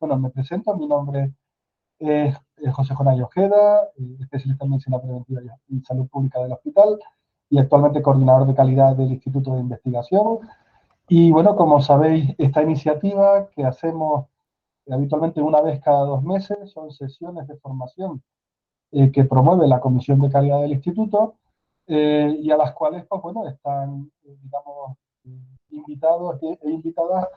Bueno, me presento, mi nombre es José Jonay Ojeda, especialista en medicina preventiva y salud pública del hospital y actualmente coordinador de calidad del Instituto de Investigación. Y bueno, como sabéis, esta iniciativa que hacemos habitualmente una vez cada 2 meses son sesiones de formación que promueve la Comisión de Calidad del Instituto y a las cuales, pues bueno, están, digamos, invitados e invitadas,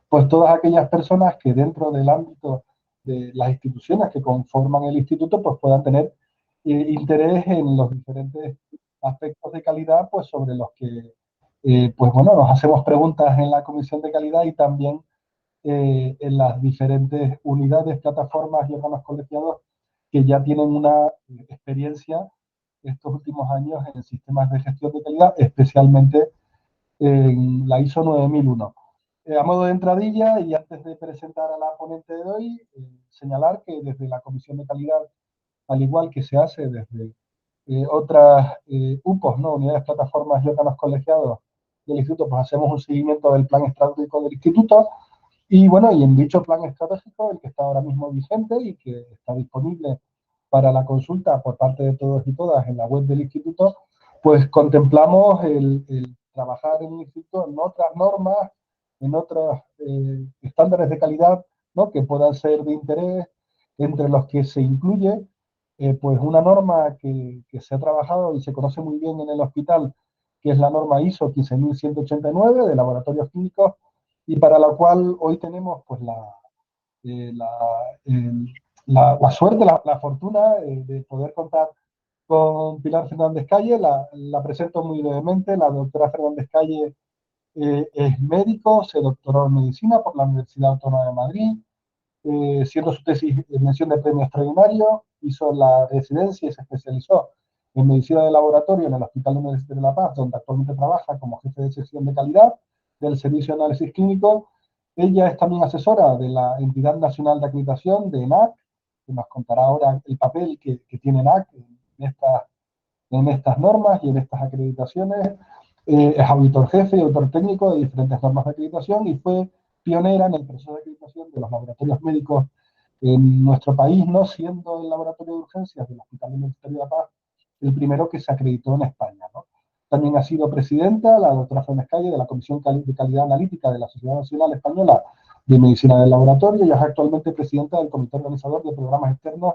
pues todas aquellas personas que dentro del ámbito de las instituciones que conforman el instituto, pues puedan tener interés en los diferentes aspectos de calidad, pues sobre los que, pues bueno, nos hacemos preguntas en la Comisión de Calidad y también en las diferentes unidades, plataformas y órganos colegiados que ya tienen una experiencia estos últimos años en sistemas de gestión de calidad, especialmente en la ISO 9001. A modo de entradilla y antes de presentar a la ponente de hoy, señalar que desde la Comisión de Calidad, al igual que se hace desde otras UPOs, ¿no? Unidades, plataformas y órganos colegiados del instituto, pues hacemos un seguimiento del plan estratégico del instituto. Y bueno, y en dicho plan estratégico, el que está ahora mismo vigente y que está disponible para la consulta por parte de todos y todas en la web del instituto, pues contemplamos el trabajar en el instituto en otras normas, en otros estándares de calidad, ¿no? Que puedan ser de interés, entre los que se incluye pues una norma que se ha trabajado y se conoce muy bien en el hospital, que es la norma ISO 15189 de laboratorios clínicos, y para la cual hoy tenemos pues eh, la, el- la suerte, la fortuna de poder contar con Pilar Fernández Calle. La presento muy brevemente. La doctora Fernández Calle es médico, se doctoró en medicina por la Universidad Autónoma de Madrid, siendo su tesis mención de premio extraordinario, hizo la residencia y se especializó en medicina de laboratorio en el Hospital Universitario de La Paz, donde actualmente trabaja como jefe de sección de calidad del Servicio de Análisis Clínico. Ella es también asesora de la Entidad Nacional de Acreditación de ENAC, que nos contará ahora el papel que tiene ENAC en estas normas y en estas acreditaciones. Es auditor jefe y auditor técnico de diferentes normas de acreditación y fue pionera en el proceso de acreditación de los laboratorios médicos en nuestro país, no siendo el laboratorio de urgencias del Hospital Universitario de La Paz el primero que se acreditó en España, ¿no? También ha sido presidenta, la doctora Fernández Calle, de la Comisión de Calidad Analítica de la Sociedad Nacional Española de Medicina del Laboratorio y es actualmente presidenta del Comité Organizador de Programas Externos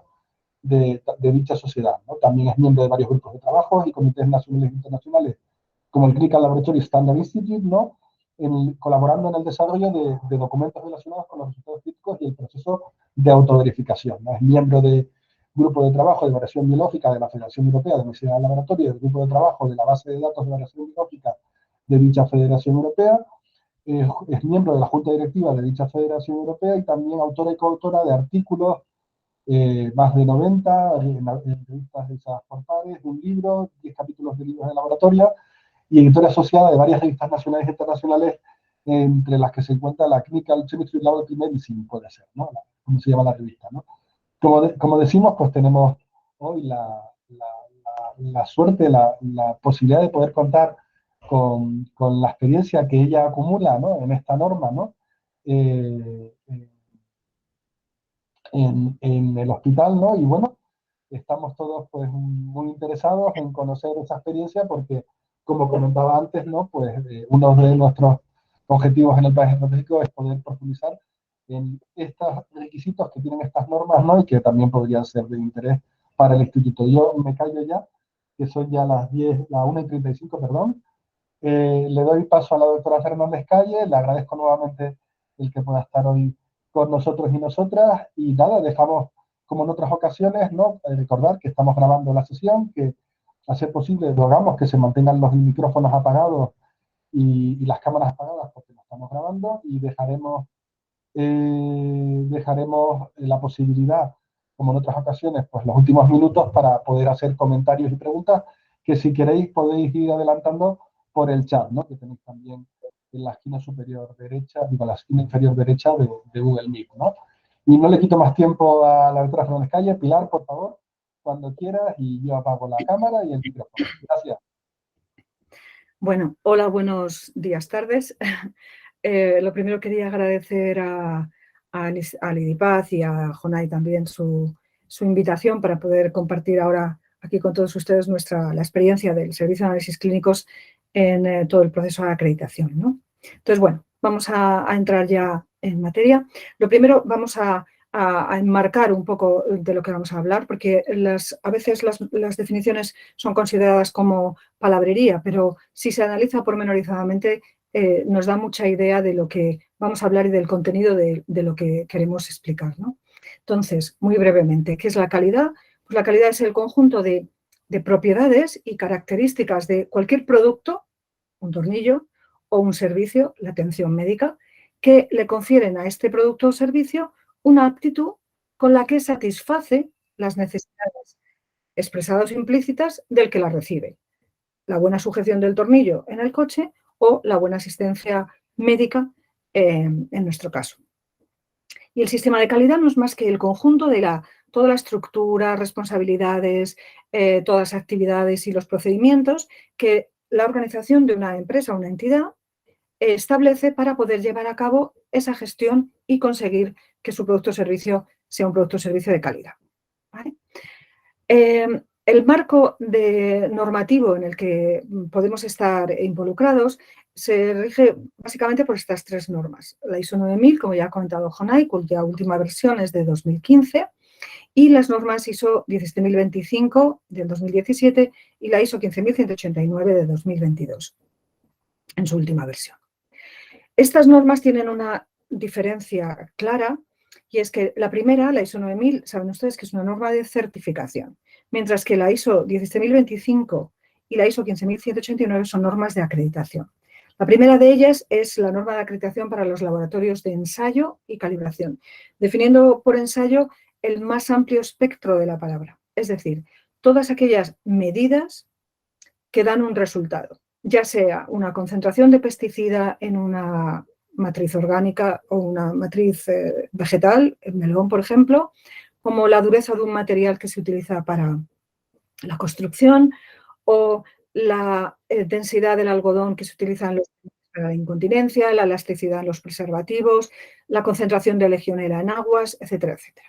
de dicha sociedad, ¿no? También es miembro de varios grupos de trabajo y comités nacionales e internacionales, como el Clinical Laboratory Standard Institute, ¿no? Colaborando en el desarrollo de documentos relacionados con los resultados críticos y el proceso de autoverificación, ¿no? Es miembro del grupo de trabajo de variación biológica de la Federación Europea de Medicina del Laboratorio, del grupo de trabajo de la base de datos de variación biológica de dicha Federación Europea, es miembro de la Junta Directiva de dicha Federación Europea y también autora y coautora de artículos, más de 90 en revistas realizadas por pares, un libro, 10 capítulos de libros de laboratorio y editora asociada de varias revistas nacionales e internacionales, entre las que se encuentra la Clinical Chemistry Laboratory Medicine, puede ser, ¿no? ¿Cómo se llama la revista, ¿no? Como decimos, pues tenemos hoy la suerte, la posibilidad de poder contar con la experiencia que ella acumula, ¿no? En esta norma, ¿no? Eh, en el hospital, ¿no? Y bueno, estamos todos pues muy interesados en conocer esa experiencia porque, como comentaba antes, ¿no? Pues uno de nuestros objetivos en el plan estratégico es poder profundizar en estos requisitos que tienen estas normas, ¿no? Y que también podrían ser de interés para el instituto. Yo me callo ya, que son ya las 10, la 1:35, perdón. Le doy paso a la doctora Fernández Calle, le agradezco nuevamente el que pueda estar hoy con nosotros y nosotras, y nada, dejamos, como en otras ocasiones, ¿no? Recordar que estamos grabando la sesión, que a ser posible rogamos que se mantengan los micrófonos apagados y las cámaras apagadas porque lo estamos grabando, y dejaremos la posibilidad, como en otras ocasiones, pues los últimos minutos para poder hacer comentarios y preguntas, que si queréis podéis ir adelantando por el chat, ¿no? Que tenéis también en la esquina superior derecha, digo, la esquina inferior derecha de Google Meet, ¿no? Y no le quito más tiempo a la doctora Fernández Calle. Pilar, por favor, cuando quieras, y yo apago la cámara y el micrófono. Gracias. Bueno, hola, buenos días, tardes. Lo primero quería agradecer a a Lidi Paz y a Jonay también su invitación para poder compartir ahora aquí con todos ustedes la experiencia del Servicio de Análisis Clínicos en todo el proceso de acreditación, ¿no? Entonces, bueno, vamos a entrar ya en materia. Lo primero, vamos a enmarcar un poco de lo que vamos a hablar, porque a veces las definiciones son consideradas como palabrería, pero si se analiza pormenorizadamente nos da mucha idea de lo que vamos a hablar y del contenido de lo que queremos explicar, ¿no? Entonces, muy brevemente, ¿qué es la calidad? Pues la calidad es el conjunto de propiedades y características de cualquier producto, un tornillo o un servicio, la atención médica, que le confieren a este producto o servicio una aptitud con la que satisface las necesidades expresadas o implícitas del que la recibe. La buena sujeción del tornillo en el coche o la buena asistencia médica en nuestro caso. Y el sistema de calidad no es más que el conjunto de toda la estructura, responsabilidades, todas las actividades y los procedimientos que la organización de una empresa o una entidad establece para poder llevar a cabo esa gestión y conseguir que su producto o servicio sea un producto o servicio de calidad. ¿Vale? El marco normativo en el que podemos estar involucrados se rige básicamente por estas tres normas. La ISO 9000, como ya ha comentado Jonay, cuya última versión es de 2015, y las normas ISO 17025 del 2017 y la ISO 15189 de 2022, en su última versión. Estas normas tienen una diferencia clara y es que la primera, la ISO 9000, saben ustedes que es una norma de certificación, mientras que la ISO 17025 y la ISO 15189 son normas de acreditación. La primera de ellas es la norma de acreditación para los laboratorios de ensayo y calibración, definiendo por ensayo el más amplio espectro de la palabra, es decir, todas aquellas medidas que dan un resultado, ya sea una concentración de pesticida en una matriz orgánica o una matriz vegetal, el melón, por ejemplo, como la dureza de un material que se utiliza para la construcción o la densidad del algodón que se utiliza para la incontinencia, la elasticidad en los preservativos, la concentración de legionela en aguas, etcétera, etcétera.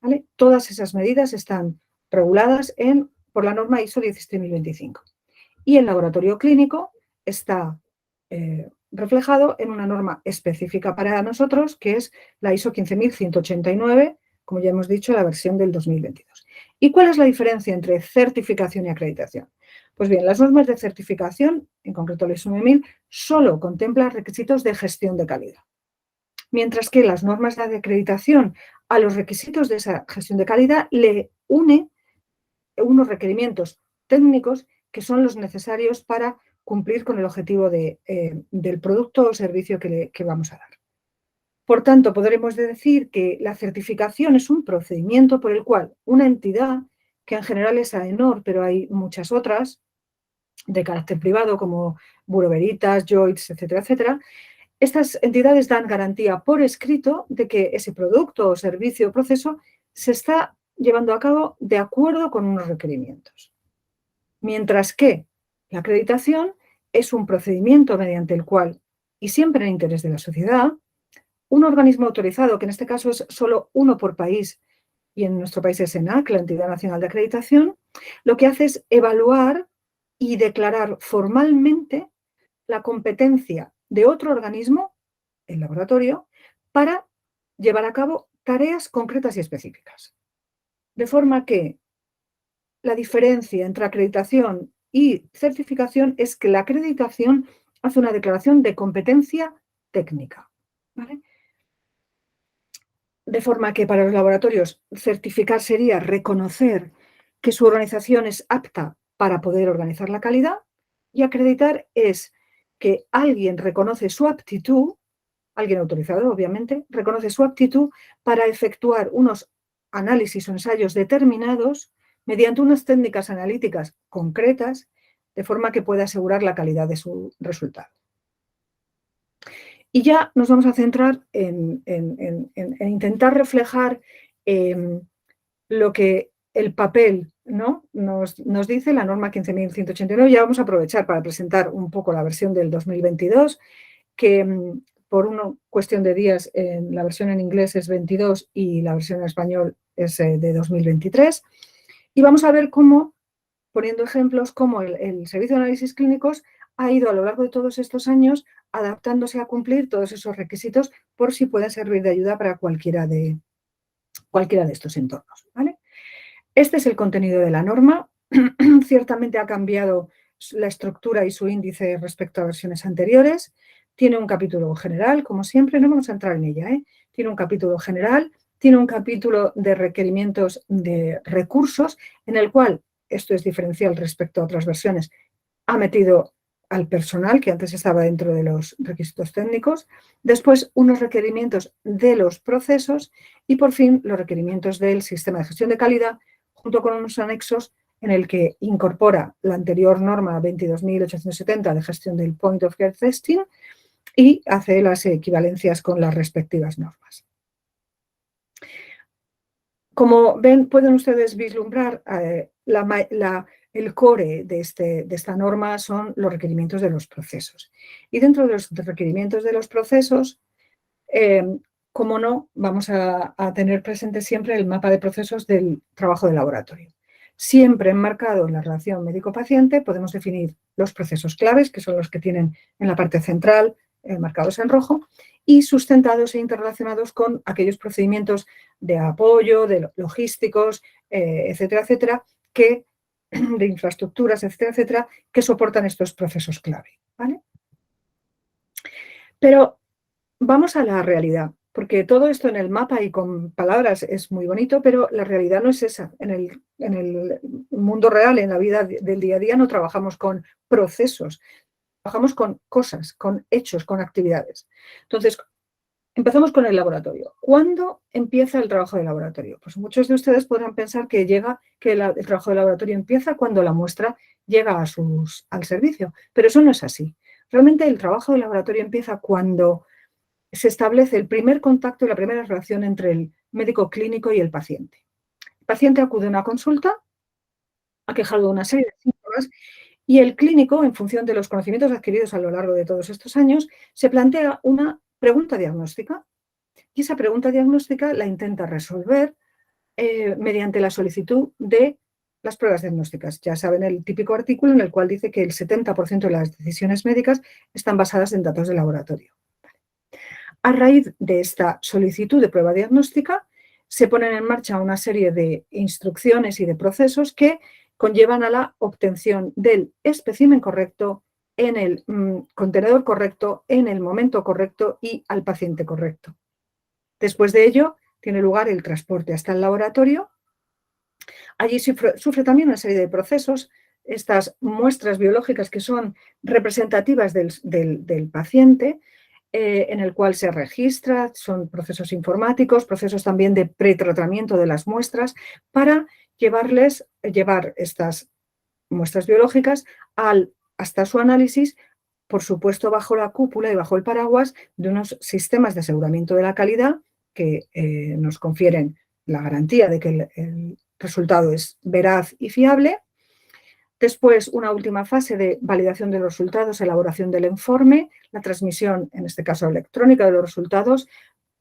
¿Vale? Todas esas medidas están reguladas por la norma ISO 17025. Y el laboratorio clínico está reflejado en una norma específica para nosotros, que es la ISO 15189, como ya hemos dicho, la versión del 2022. ¿Y cuál es la diferencia entre certificación y acreditación? Pues bien, las normas de certificación, en concreto la ISO 9000, solo contemplan requisitos de gestión de calidad, mientras que las normas de acreditación a los requisitos de esa gestión de calidad le une unos requerimientos técnicos que son los necesarios para cumplir con el objetivo del producto o servicio que vamos a dar. Por tanto, podremos decir que la certificación es un procedimiento por el cual una entidad, que en general es AENOR, pero hay muchas otras de carácter privado como Bureau Veritas, JOITS, etcétera, etcétera, estas entidades dan garantía por escrito de que ese producto o servicio o proceso se está llevando a cabo de acuerdo con unos requerimientos. Mientras que la acreditación es un procedimiento mediante el cual, y siempre en interés de la sociedad, un organismo autorizado, que en este caso es solo uno por país, y en nuestro país es ENAC, la Entidad Nacional de Acreditación, lo que hace es evaluar y declarar formalmente la competencia de otro organismo, el laboratorio, para llevar a cabo tareas concretas y específicas. De forma que la diferencia entre acreditación y certificación es que la acreditación hace una declaración de competencia técnica, ¿vale? De forma que para los laboratorios certificar sería reconocer que su organización es apta para poder organizar la calidad y acreditar es que alguien reconoce su aptitud, alguien autorizado obviamente, reconoce su aptitud para efectuar unos análisis o ensayos determinados mediante unas técnicas analíticas concretas, de forma que pueda asegurar la calidad de su resultado. Y ya nos vamos a centrar en intentar reflejar lo que el papel, ¿no?, nos dice la norma 15.189. Ya vamos a aprovechar para presentar un poco la versión del 2022, que por una cuestión de días, la versión en inglés es 22 y la versión en español es de 2023. Y vamos a ver cómo, poniendo ejemplos, cómo el Servicio de Análisis Clínicos ha ido a lo largo de todos estos años adaptándose a cumplir todos esos requisitos por si pueden servir de ayuda para cualquiera de estos entornos, ¿vale? Este es el contenido de la norma. Ciertamente ha cambiado la estructura y su índice respecto a versiones anteriores. Tiene un capítulo general, como siempre, no vamos a entrar en ella, ¿eh? Tiene un capítulo general, tiene un capítulo de requerimientos de recursos, en el cual, esto es diferencial respecto a otras versiones, ha metido al personal, que antes estaba dentro de los requisitos técnicos, después unos requerimientos de los procesos y, por fin, los requerimientos del sistema de gestión de calidad, junto con unos anexos en el que incorpora la anterior norma 22.870 de gestión del Point of Care Testing y hace las equivalencias con las respectivas normas. Como ven, pueden ustedes vislumbrar el core de esta norma son los requerimientos de los procesos. Y dentro de los requerimientos de los procesos, como no, vamos a tener presente siempre el mapa de procesos del trabajo de laboratorio. Siempre enmarcado en la relación médico-paciente, podemos definir los procesos claves, que son los que tienen en la parte central, marcados en rojo, y sustentados e interrelacionados con aquellos procedimientos de apoyo, de logísticos, etcétera, etcétera, de infraestructuras, etcétera, etcétera, que soportan estos procesos clave, ¿vale? Pero vamos a la realidad, porque todo esto en el mapa y con palabras es muy bonito, pero la realidad no es esa. En el mundo real, en la vida del día a día, no trabajamos con procesos, trabajamos con cosas, con hechos, con actividades. Entonces, empezamos con el laboratorio. ¿Cuándo empieza el trabajo de laboratorio? Pues muchos de ustedes podrán pensar que el trabajo de laboratorio empieza cuando la muestra llega al servicio, pero eso no es así. Realmente el trabajo de laboratorio empieza cuando se establece el primer contacto y la primera relación entre el médico clínico y el paciente. El paciente acude a una consulta, aquejado de una serie de síntomas, y el clínico, en función de los conocimientos adquiridos a lo largo de todos estos años, se plantea una pregunta diagnóstica. Y esa pregunta diagnóstica la intenta resolver mediante la solicitud de las pruebas diagnósticas. Ya saben el típico artículo en el cual dice que el 70% de las decisiones médicas están basadas en datos de laboratorio. A raíz de esta solicitud de prueba diagnóstica, se ponen en marcha una serie de instrucciones y de procesos que conllevan a la obtención del espécimen correcto en el contenedor correcto, en el momento correcto y al paciente correcto. Después de ello, tiene lugar el transporte hasta el laboratorio. Allí sufre también una serie de procesos, estas muestras biológicas que son representativas del paciente, en el cual se registra, son procesos informáticos, procesos también de pretratamiento de las muestras, para llevar estas muestras biológicas hasta su análisis, por supuesto bajo la cúpula y bajo el paraguas de unos sistemas de aseguramiento de la calidad que nos confieren la garantía de que el resultado es veraz y fiable. Después, una última fase de validación de los resultados, elaboración del informe, la transmisión, en este caso electrónica, de los resultados,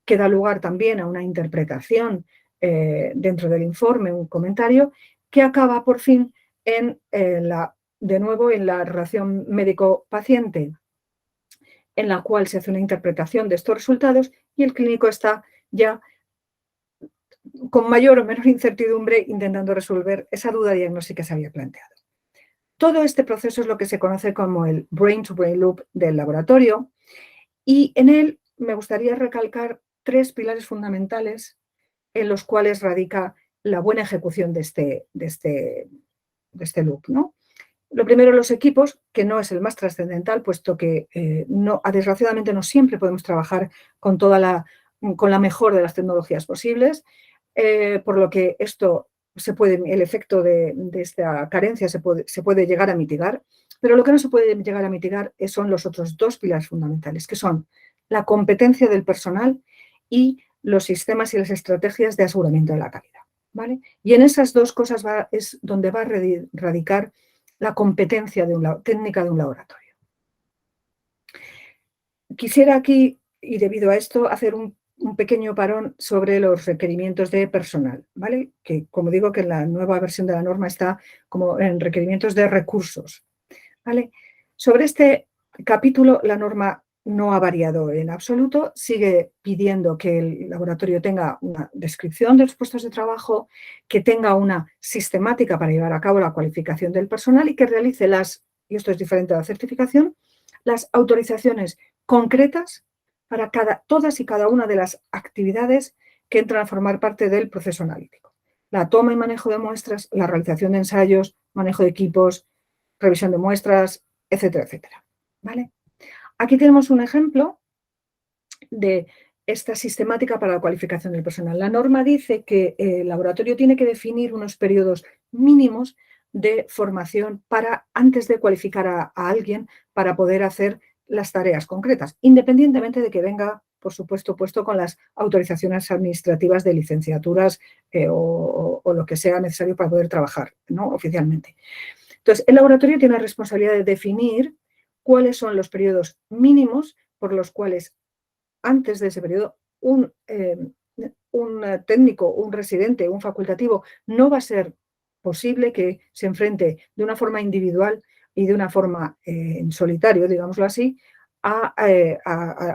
que da lugar también a una interpretación dentro del informe, un comentario, que acaba por fin de nuevo en la relación médico-paciente, en la cual se hace una interpretación de estos resultados y el clínico está ya con mayor o menor incertidumbre intentando resolver esa duda diagnóstica que se había planteado. Todo este proceso es lo que se conoce como el brain-to-brain loop del laboratorio y en él me gustaría recalcar 3 pilares fundamentales en los cuales radica la buena ejecución de este loop, ¿no? Lo primero, los equipos, que no es el más trascendental, puesto que desgraciadamente no siempre podemos trabajar con la mejor de las tecnologías posibles, por lo que el efecto de esta carencia se puede llegar a mitigar, pero lo que no se puede llegar a mitigar son los otros 2 pilares fundamentales, que son la competencia del personal y los sistemas y las estrategias de aseguramiento de la calidad, ¿vale? Y en esas 2 cosas es donde va a radicar la competencia técnica de un laboratorio. Quisiera aquí y debido a esto hacer un pequeño parón sobre los requerimientos de personal, ¿vale? Que, como digo, que en la nueva versión de la norma está como en requerimientos de recursos, ¿vale? Sobre este capítulo, la norma no ha variado en absoluto, sigue pidiendo que el laboratorio tenga una descripción de los puestos de trabajo, que tenga una sistemática para llevar a cabo la cualificación del personal y que realice y esto es diferente a la certificación, las autorizaciones concretas para todas y cada una de las actividades que entran a formar parte del proceso analítico. La toma y manejo de muestras, la realización de ensayos, manejo de equipos, revisión de muestras, etcétera, etcétera. ¿Vale? Aquí tenemos un ejemplo de esta sistemática para la cualificación del personal. La norma dice que el laboratorio tiene que definir unos periodos mínimos de formación antes de cualificar a alguien para poder hacer las tareas concretas, independientemente de que venga, por supuesto, puesto con las autorizaciones administrativas de licenciaturas o lo que sea necesario para poder trabajar, ¿no? Oficialmente. Entonces, el laboratorio tiene la responsabilidad de definir cuáles son los periodos mínimos por los cuales antes de ese periodo un técnico, un residente, un facultativo no va a ser posible que se enfrente de una forma individual y de una forma en solitario, digámoslo así, a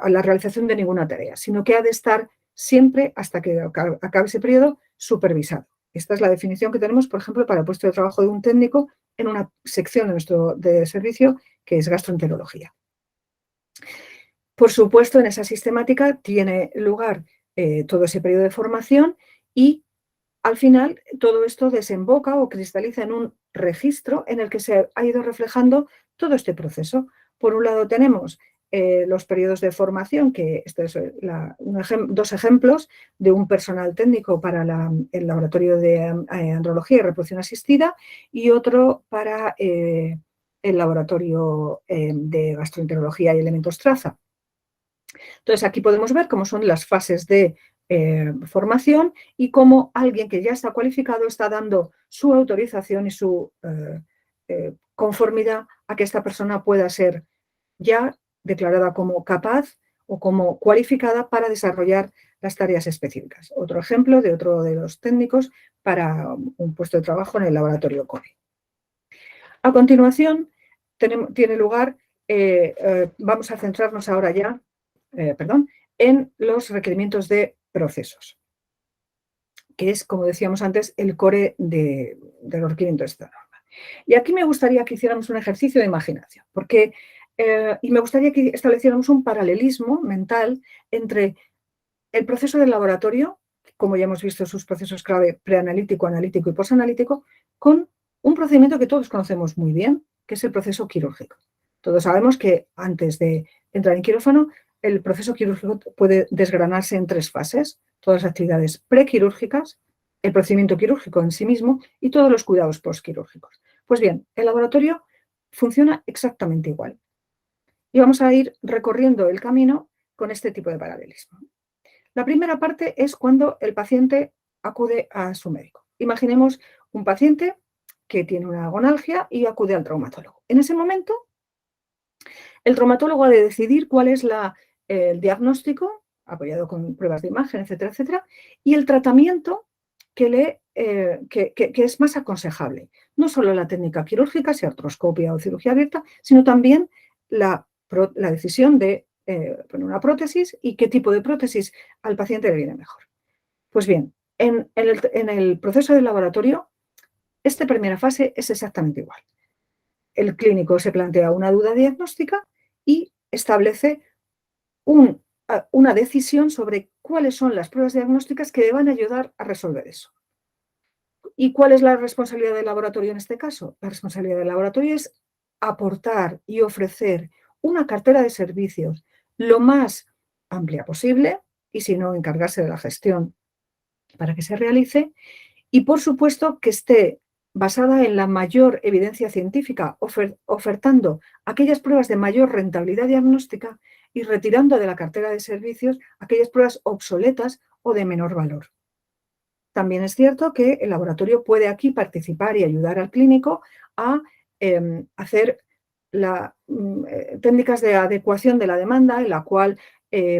la realización de ninguna tarea, sino que ha de estar siempre, hasta que acabe ese periodo, supervisado. Esta es la definición que tenemos, por ejemplo, para el puesto de trabajo de un técnico en una sección de nuestro servicio que es gastroenterología. Por supuesto, en esa sistemática tiene lugar todo ese periodo de formación y al final todo esto desemboca o cristaliza en un registro en el que se ha ido reflejando todo este proceso. Por un lado tenemos los periodos de formación, que este es dos ejemplos de un personal técnico para el laboratorio de andrología y reproducción asistida y otro para el laboratorio de gastroenterología y elementos traza. Entonces, aquí podemos ver cómo son las fases de formación y cómo alguien que ya está cualificado está dando su autorización y su conformidad a que esta persona pueda ser ya declarada como capaz o como cualificada para desarrollar las tareas específicas. Otro ejemplo de otro de los técnicos para un puesto de trabajo en el laboratorio CORE. A continuación, tiene lugar, vamos a centrarnos ahora ya, en los requerimientos de procesos, que es, como decíamos antes, el core de los requerimientos de esta norma. Y aquí me gustaría que hiciéramos un ejercicio de imaginación, y me gustaría que estableciéramos un paralelismo mental entre el proceso del laboratorio, como ya hemos visto sus procesos clave preanalítico, analítico y posanalítico, con un procedimiento que todos conocemos muy bien, que es el proceso quirúrgico. Todos sabemos que antes de entrar en quirófano, el proceso quirúrgico puede desgranarse en 3 fases, todas las actividades prequirúrgicas, el procedimiento quirúrgico en sí mismo y todos los cuidados postquirúrgicos. Pues bien, el laboratorio funciona exactamente igual. Y vamos a ir recorriendo el camino con este tipo de paralelismo. La primera parte es cuando el paciente acude a su médico. Imaginemos un paciente que tiene una gonalgia y acude al traumatólogo. En ese momento, el traumatólogo ha de decidir cuál es el diagnóstico, apoyado con pruebas de imagen, etcétera, etcétera, y el tratamiento que es más aconsejable. No solo la técnica quirúrgica, sea artroscopia o cirugía abierta, sino también la decisión de poner una prótesis y qué tipo de prótesis al paciente le viene mejor. Pues bien, en el proceso del laboratorio, esta primera fase es exactamente igual. El clínico se plantea una duda diagnóstica y establece una decisión sobre cuáles son las pruebas diagnósticas que le van a ayudar a resolver eso. ¿Y cuál es la responsabilidad del laboratorio en este caso? La responsabilidad del laboratorio es aportar y ofrecer una cartera de servicios lo más amplia posible y, si no, encargarse de la gestión para que se realice y, por supuesto, que esté basada en la mayor evidencia científica, ofertando aquellas pruebas de mayor rentabilidad diagnóstica y retirando de la cartera de servicios aquellas pruebas obsoletas o de menor valor. También es cierto que el laboratorio puede aquí participar y ayudar al clínico a hacer técnicas de adecuación de la demanda, en la cual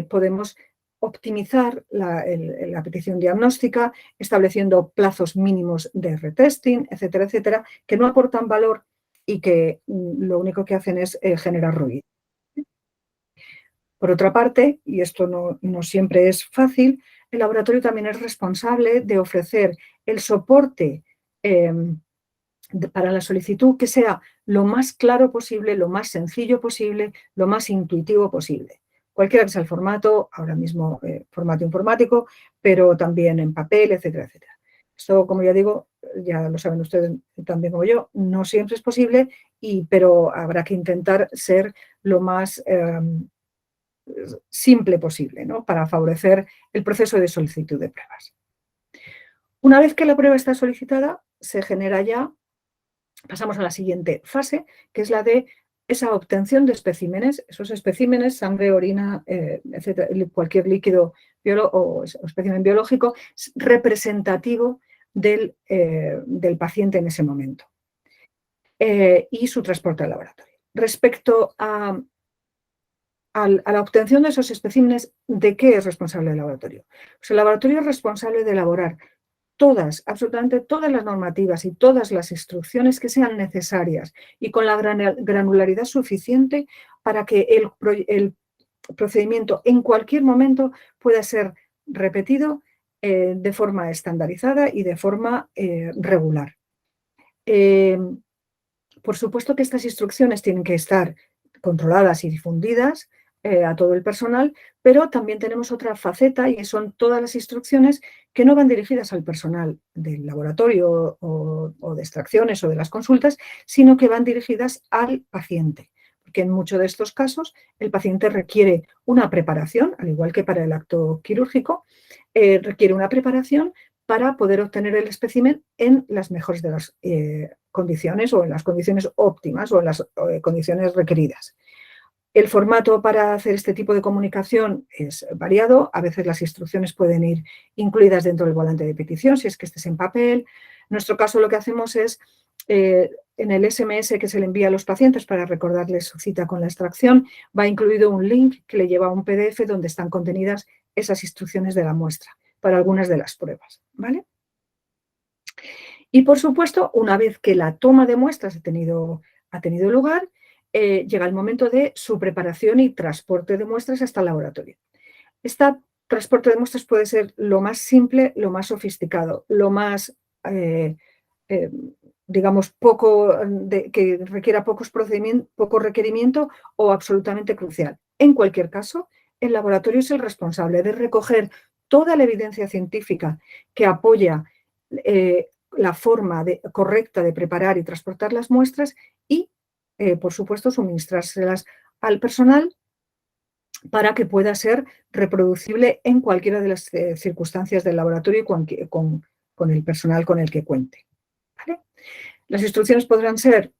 podemos optimizar la petición diagnóstica, estableciendo plazos mínimos de retesting, etcétera, etcétera, que no aportan valor y que lo único que hacen es generar ruido. Por otra parte, y esto no siempre es fácil, el laboratorio también es responsable de ofrecer el soporte para la solicitud que sea lo más claro posible, lo más sencillo posible, lo más intuitivo posible. Cualquiera que sea el formato, ahora mismo formato informático, pero también en papel, etcétera, etcétera. Esto, como ya digo, ya lo saben ustedes también como yo, no siempre es posible, pero habrá que intentar ser lo más simple posible, ¿no?, para favorecer el proceso de solicitud de pruebas. Una vez que la prueba está solicitada, se genera ya, pasamos a la siguiente fase, que es la de esa obtención de especímenes, esos especímenes, sangre, orina, etcétera, cualquier líquido o espécimen biológico representativo del paciente en ese momento, y su transporte al laboratorio. Respecto a la obtención de esos especímenes, ¿de qué es responsable el laboratorio? Pues el laboratorio es responsable de elaborar absolutamente todas las normativas y todas las instrucciones que sean necesarias y con la granularidad suficiente para que el procedimiento en cualquier momento pueda ser repetido de forma estandarizada y de forma regular. Por supuesto que estas instrucciones tienen que estar controladas y difundidas a todo el personal, pero también tenemos otra faceta y son todas las instrucciones que no van dirigidas al personal del laboratorio o de extracciones o de las consultas, sino que van dirigidas al paciente, porque en muchos de estos casos el paciente requiere una preparación, al igual que para el acto quirúrgico, requiere una preparación para poder obtener el espécimen en las mejores de las condiciones o en las condiciones óptimas o en las condiciones requeridas. El formato para hacer este tipo de comunicación es variado. A veces las instrucciones pueden ir incluidas dentro del volante de petición, si es que este es en papel. En nuestro caso lo que hacemos es, en el SMS que se le envía a los pacientes para recordarles su cita con la extracción, va incluido un link que le lleva a un PDF donde están contenidas esas instrucciones de la muestra para algunas de las pruebas, ¿vale? Y, por supuesto, una vez que la toma de muestras ha tenido lugar, llega el momento de su preparación y transporte de muestras hasta el laboratorio. Este transporte de muestras puede ser lo más simple, lo más sofisticado, lo más, digamos, que requiera poco requerimiento o absolutamente crucial. En cualquier caso, el laboratorio es el responsable de recoger toda la evidencia científica que apoya la forma correcta de preparar y transportar las muestras y, por supuesto, suministrárselas al personal para que pueda ser reproducible en cualquiera de las circunstancias del laboratorio y con el personal con el que cuente, ¿vale? Las instrucciones podrán ser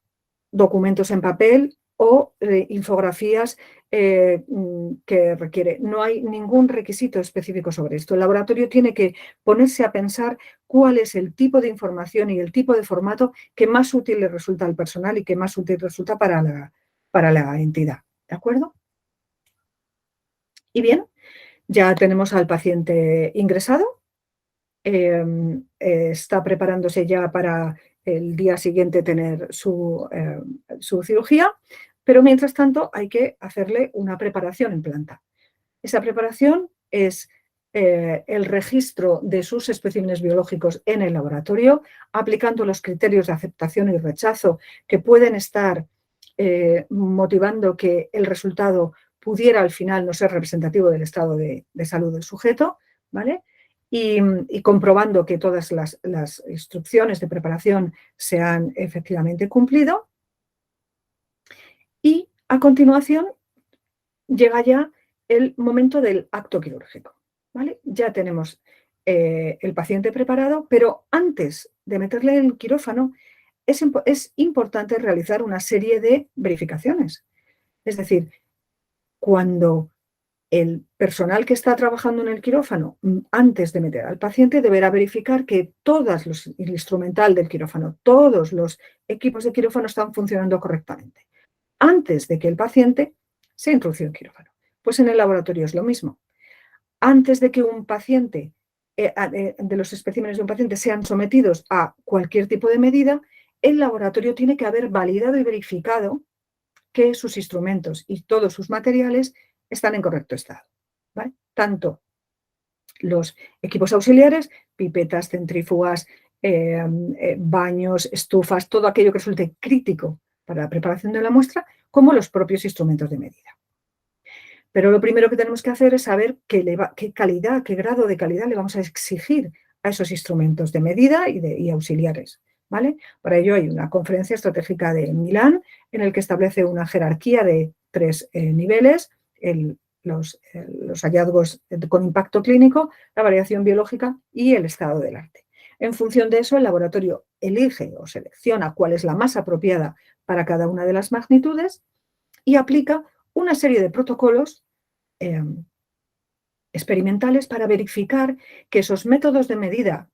documentos en papel o infografías que requiere. No hay ningún requisito específico sobre esto. El laboratorio tiene que ponerse a pensar cuál es el tipo de información y el tipo de formato que más útil le resulta al personal y que más útil resulta para la entidad. ¿De acuerdo? Y bien, ya tenemos al paciente ingresado. Está preparándose ya para el día siguiente tener su cirugía, pero mientras tanto hay que hacerle una preparación en planta. Esa preparación es el registro de sus especímenes biológicos en el laboratorio, aplicando los criterios de aceptación y rechazo que pueden estar motivando que el resultado pudiera al final no ser representativo del estado de salud del sujeto, ¿vale? Y comprobando que todas las instrucciones de preparación se han efectivamente cumplido. Y a continuación llega ya el momento del acto quirúrgico, ¿vale? Ya tenemos el paciente preparado, pero antes de meterle en el quirófano es importante realizar una serie de verificaciones. Es decir, cuando el personal que está trabajando en el quirófano, antes de meter al paciente, deberá verificar que el instrumental del quirófano, todos los equipos de quirófano están funcionando correctamente, antes de que el paciente se introducía en quirófano. Pues en el laboratorio es lo mismo. Antes de que un paciente, de los especímenes de un paciente sean sometidos a cualquier tipo de medida, el laboratorio tiene que haber validado y verificado que sus instrumentos y todos sus materiales están en correcto estado, ¿vale? Tanto los equipos auxiliares, pipetas, centrífugas, baños, estufas, todo aquello que resulte crítico para la preparación de la muestra, como los propios instrumentos de medida. Pero lo primero que tenemos que hacer es saber qué calidad, qué grado de calidad le vamos a exigir a esos instrumentos de medida y auxiliares, ¿vale? Para ello hay una conferencia estratégica de Milán en el que establece una jerarquía de 3 niveles, los hallazgos con impacto clínico, la variación biológica y el estado del arte. En función de eso, el laboratorio elige o selecciona cuál es la más apropiada para cada una de las magnitudes y aplica una serie de protocolos experimentales para verificar que esos métodos de medida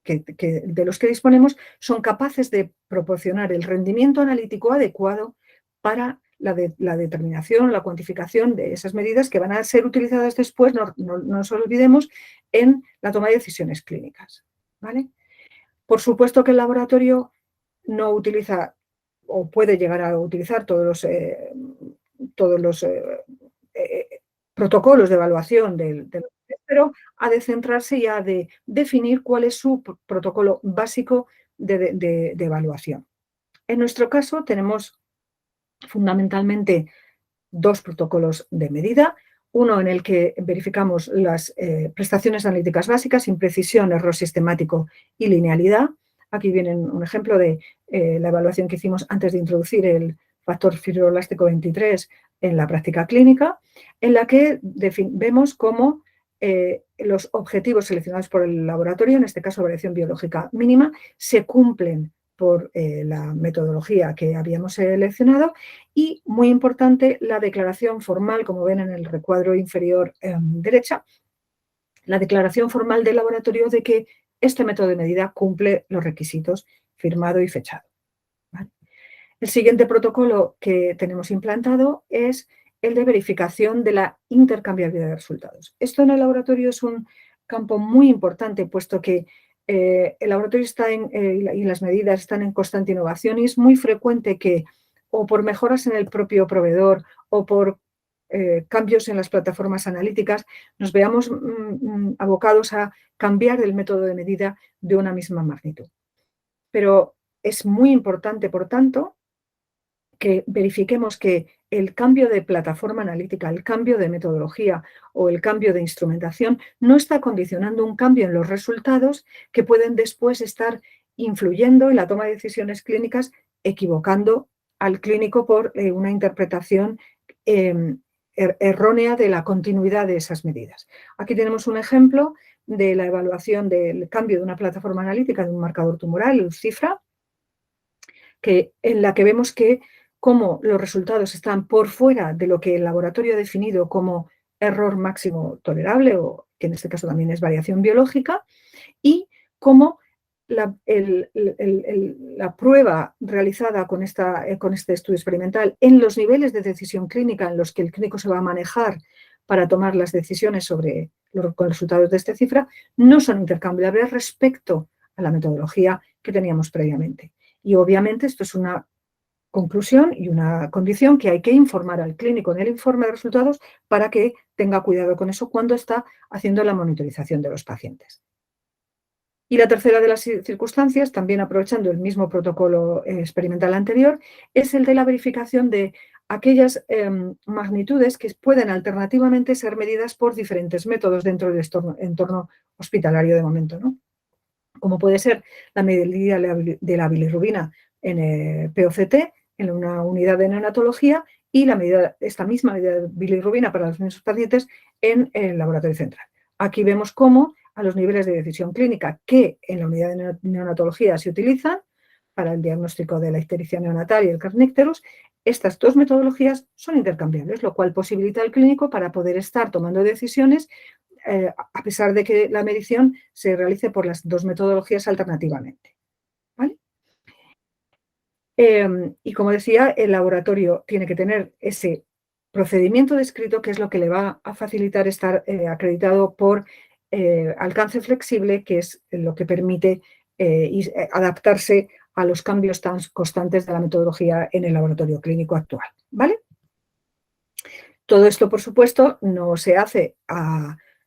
de los que disponemos son capaces de proporcionar el rendimiento analítico adecuado para la determinación, la cuantificación de esas medidas que van a ser utilizadas después, no nos olvidemos, en la toma de decisiones clínicas, ¿vale? Por supuesto que el laboratorio no utiliza o puede llegar a utilizar todos los protocolos de evaluación pero ha de centrarse y ha de definir cuál es su protocolo básico de evaluación. En nuestro caso tenemos fundamentalmente 2 protocolos de medida, uno en el que verificamos las prestaciones analíticas básicas, imprecisión, error sistemático y linealidad. Aquí viene un ejemplo de la evaluación que hicimos antes de introducir el factor fibroelástico 23 en la práctica clínica, en la que vemos cómo los objetivos seleccionados por el laboratorio, en este caso variación biológica mínima, se cumplen por la metodología que habíamos seleccionado y, muy importante, la declaración formal, como ven en el recuadro inferior derecha, la declaración formal del laboratorio de que este método de medida cumple los requisitos, firmado y fechado. ¿Vale? El siguiente protocolo que tenemos implantado es el de verificación de la intercambiabilidad de resultados. Esto en el laboratorio es un campo muy importante, puesto que el laboratorio está y las medidas están en constante innovación y es muy frecuente que o por mejoras en el propio proveedor o por cambios en las plataformas analíticas nos veamos abocados a cambiar el método de medida de una misma magnitud. Pero es muy importante, por tanto, que verifiquemos que el cambio de plataforma analítica, el cambio de metodología o el cambio de instrumentación no está condicionando un cambio en los resultados que pueden después estar influyendo en la toma de decisiones clínicas, equivocando al clínico por una interpretación errónea de la continuidad de esas medidas. Aquí tenemos un ejemplo de la evaluación del cambio de una plataforma analítica de un marcador tumoral, el CIFRA, en la que vemos que cómo los resultados están por fuera de lo que el laboratorio ha definido como error máximo tolerable, o que en este caso también es variación biológica, y cómo la prueba realizada con este estudio experimental en los niveles de decisión clínica en los que el clínico se va a manejar para tomar las decisiones sobre los resultados de esta cifra, no son intercambiables respecto a la metodología que teníamos previamente. Y obviamente esto es una conclusión y una condición que hay que informar al clínico en el informe de resultados para que tenga cuidado con eso cuando está haciendo la monitorización de los pacientes. Y la tercera de las circunstancias, también aprovechando el mismo protocolo experimental anterior, es el de la verificación de aquellas magnitudes que pueden alternativamente ser medidas por diferentes métodos dentro del entorno hospitalario de momento, ¿no? Como puede ser la medida de la bilirrubina en POCT, en una unidad de neonatología, y esta misma medida de bilirrubina para los mismos pacientes en el laboratorio central. Aquí vemos cómo a los niveles de decisión clínica que en la unidad de neonatología se utilizan para el diagnóstico de la ictericia neonatal y el Kernicterus, estas 2 metodologías son intercambiables, lo cual posibilita al clínico para poder estar tomando decisiones a pesar de que la medición se realice por las 2 metodologías alternativamente. ¿Vale? Y como decía, el laboratorio tiene que tener ese procedimiento descrito, que es lo que le va a facilitar estar acreditado por alcance flexible, que es lo que permite adaptarse a los cambios tan constantes de la metodología en el laboratorio clínico actual, ¿vale? Todo esto, por supuesto, no se hace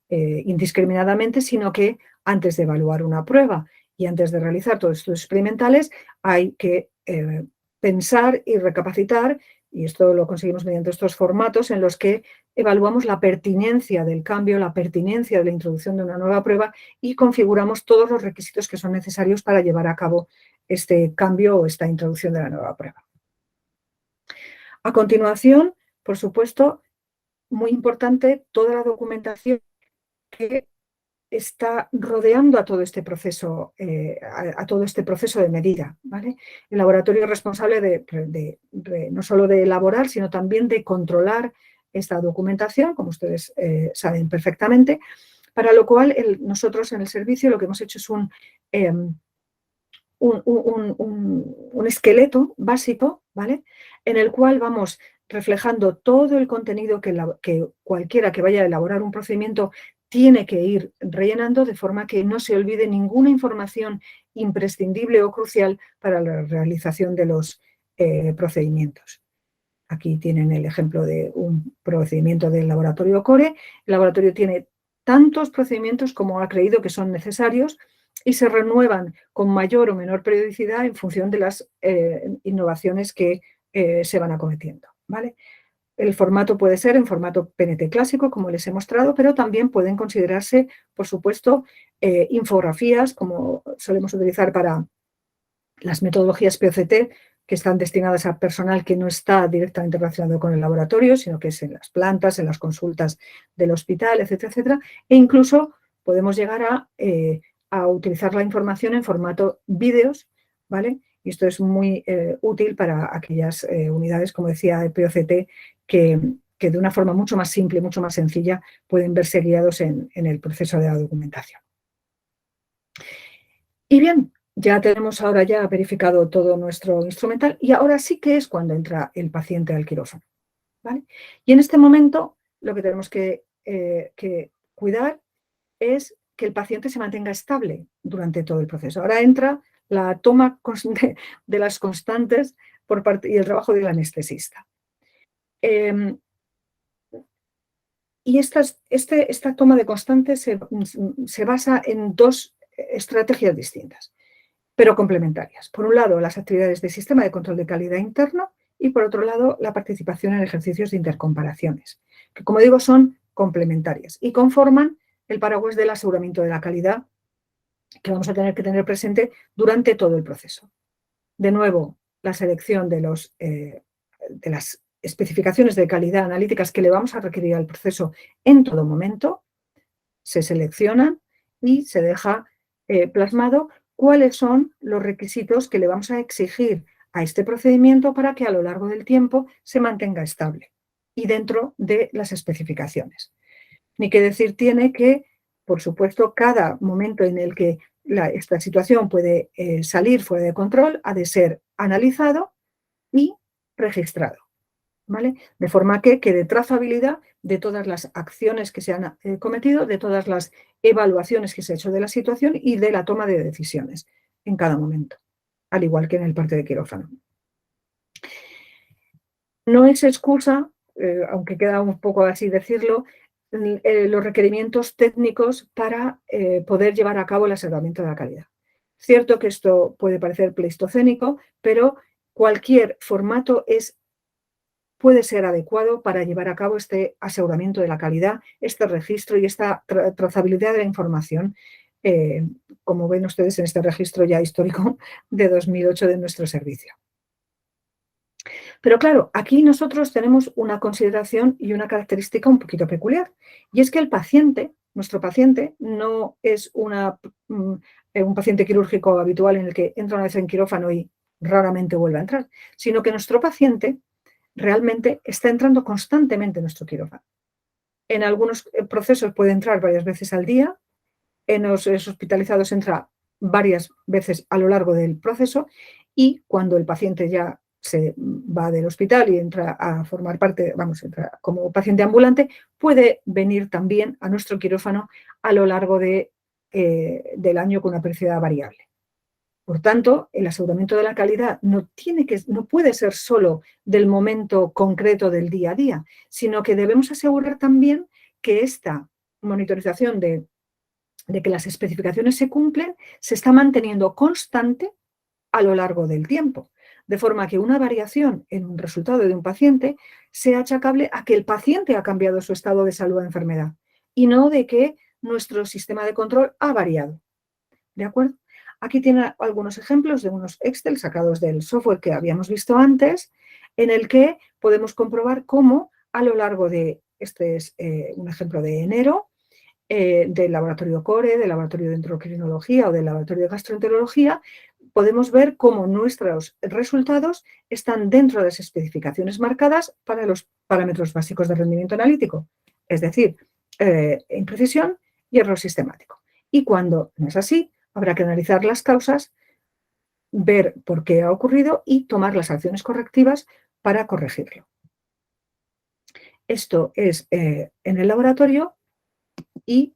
indiscriminadamente, sino que antes de evaluar una prueba y antes de realizar todos estos experimentales hay que pensar y recapacitar, y esto lo conseguimos mediante estos formatos en los que evaluamos la pertinencia del cambio, la pertinencia de la introducción de una nueva prueba y configuramos todos los requisitos que son necesarios para llevar a cabo este cambio o esta introducción de la nueva prueba. A continuación, por supuesto, muy importante, toda la documentación que está rodeando a todo este proceso, de medida, ¿vale? El laboratorio es responsable no solo de elaborar, sino también de controlar esta documentación, como ustedes saben perfectamente, para lo cual nosotros en el servicio lo que hemos hecho es un esqueleto básico, ¿vale? En el cual vamos reflejando todo el contenido que cualquiera que vaya a elaborar un procedimiento tiene que ir rellenando, de forma que no se olvide ninguna información imprescindible o crucial para la realización de los procedimientos. Aquí tienen el ejemplo de un procedimiento del laboratorio CORE. El laboratorio tiene tantos procedimientos como ha creído que son necesarios y se renuevan con mayor o menor periodicidad en función de las innovaciones que se van acometiendo, ¿vale? El formato puede ser en formato PNT clásico, como les he mostrado, pero también pueden considerarse, por supuesto, infografías, como solemos utilizar para las metodologías POCT, que están destinadas a personal que no está directamente relacionado con el laboratorio, sino que es en las plantas, en las consultas del hospital, etcétera, etcétera. E incluso podemos llegar a utilizar la información en formato vídeos, ¿vale? Y esto es muy útil para aquellas unidades, como decía, de POCT, que de una forma mucho más simple, mucho más sencilla, pueden verse guiados en el proceso de la documentación. Y bien, ya tenemos ahora ya verificado todo nuestro instrumental y ahora sí que es cuando entra el paciente al quirófano, ¿vale? Y en este momento lo que tenemos que cuidar es que el paciente se mantenga estable durante todo el proceso. Ahora entra la toma de las constantes por parte y el trabajo del anestesista. Y esta toma de constantes se basa en dos estrategias distintas, pero complementarias. Por un lado, las actividades del sistema de control de calidad interno y, por otro lado, la participación en ejercicios de intercomparaciones, que, como digo, son complementarias y conforman el paraguas del aseguramiento de la calidad que vamos a tener que tener presente durante todo el proceso. De nuevo, la selección de las especificaciones de calidad analíticas que le vamos a requerir al proceso en todo momento, se seleccionan y se deja plasmado cuáles son los requisitos que le vamos a exigir a este procedimiento para que a lo largo del tiempo se mantenga estable y dentro de las especificaciones. Ni que decir tiene que, por supuesto, cada momento en el que esta situación puede salir fuera de control ha de ser analizado y registrado, ¿vale? De forma que quede trazabilidad de todas las acciones que se han cometido, de todas las evaluaciones que se ha hecho de la situación y de la toma de decisiones en cada momento, al igual que en el parte de quirófano. No es excusa, aunque queda un poco así decirlo, los requerimientos técnicos para poder llevar a cabo el aseguramiento de la calidad. Cierto que esto puede parecer pleistocénico, pero cualquier formato puede ser adecuado para llevar a cabo este aseguramiento de la calidad, este registro y esta trazabilidad de la información, como ven ustedes en este registro ya histórico de 2008 de nuestro servicio. Pero claro, aquí nosotros tenemos una consideración y una característica un poquito peculiar, y es que el paciente, nuestro paciente, no es un paciente quirúrgico habitual en el que entra una vez en quirófano y raramente vuelve a entrar, sino que nuestro paciente realmente está entrando constantemente en nuestro quirófano. En algunos procesos puede entrar varias veces al día, en los hospitalizados entra varias veces a lo largo del proceso y cuando el paciente ya se va del hospital y entra a formar parte, entra como paciente ambulante, puede venir también a nuestro quirófano a lo largo del año con una periodicidad variable. Por tanto, el aseguramiento de la calidad no puede ser solo del momento concreto del día a día, sino que debemos asegurar también que esta monitorización de que las especificaciones se cumplen se está manteniendo constante a lo largo del tiempo, de forma que una variación en un resultado de un paciente sea achacable a que el paciente ha cambiado su estado de salud o enfermedad y no de que nuestro sistema de control ha variado. ¿De acuerdo? Aquí tiene algunos ejemplos de unos Excel sacados del software que habíamos visto antes, en el que podemos comprobar cómo a lo largo de, este es un ejemplo de enero, del laboratorio CORE, del laboratorio de endocrinología o del laboratorio de gastroenterología, podemos ver cómo nuestros resultados están dentro de las especificaciones marcadas para los parámetros básicos de rendimiento analítico, es decir, imprecisión y error sistemático. Y cuando no es así, habrá que analizar las causas, ver por qué ha ocurrido y tomar las acciones correctivas para corregirlo. Esto es en el laboratorio y,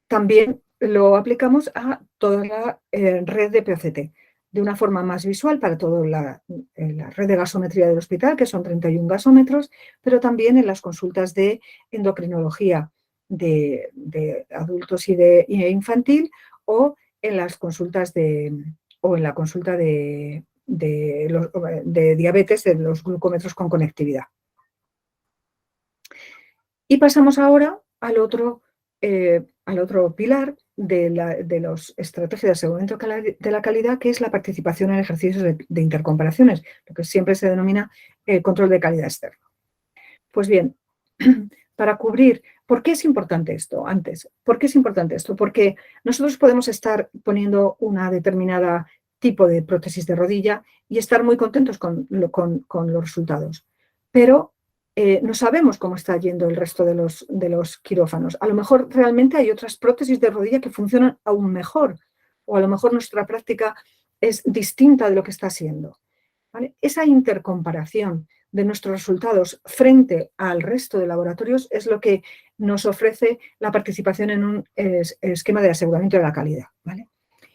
también lo aplicamos a toda la red de POCT, de una forma más visual para toda la red de gasometría del hospital, que son 31 gasómetros, pero también en las consultas de endocrinología de adultos y de infantil, o en las consultas o en la consulta de diabetes, de los glucómetros con conectividad. Y pasamos ahora al otro pilar de las estrategias de aseguramiento de la calidad, que es la participación en ejercicios de intercomparaciones, lo que siempre se denomina control de calidad externo. Pues bien, para cubrir, ¿por qué es importante esto? ¿Por qué es importante esto? Porque nosotros podemos estar poniendo una determinada tipo de prótesis de rodilla y estar muy contentos con los resultados, pero no sabemos cómo está yendo el resto de los quirófanos. A lo mejor realmente hay otras prótesis de rodilla que funcionan aún mejor, o a lo mejor nuestra práctica es distinta de lo que está siendo, ¿vale? Esa intercomparación de nuestros resultados frente al resto de laboratorios es lo que nos ofrece la participación en un esquema de aseguramiento de la calidad, ¿vale?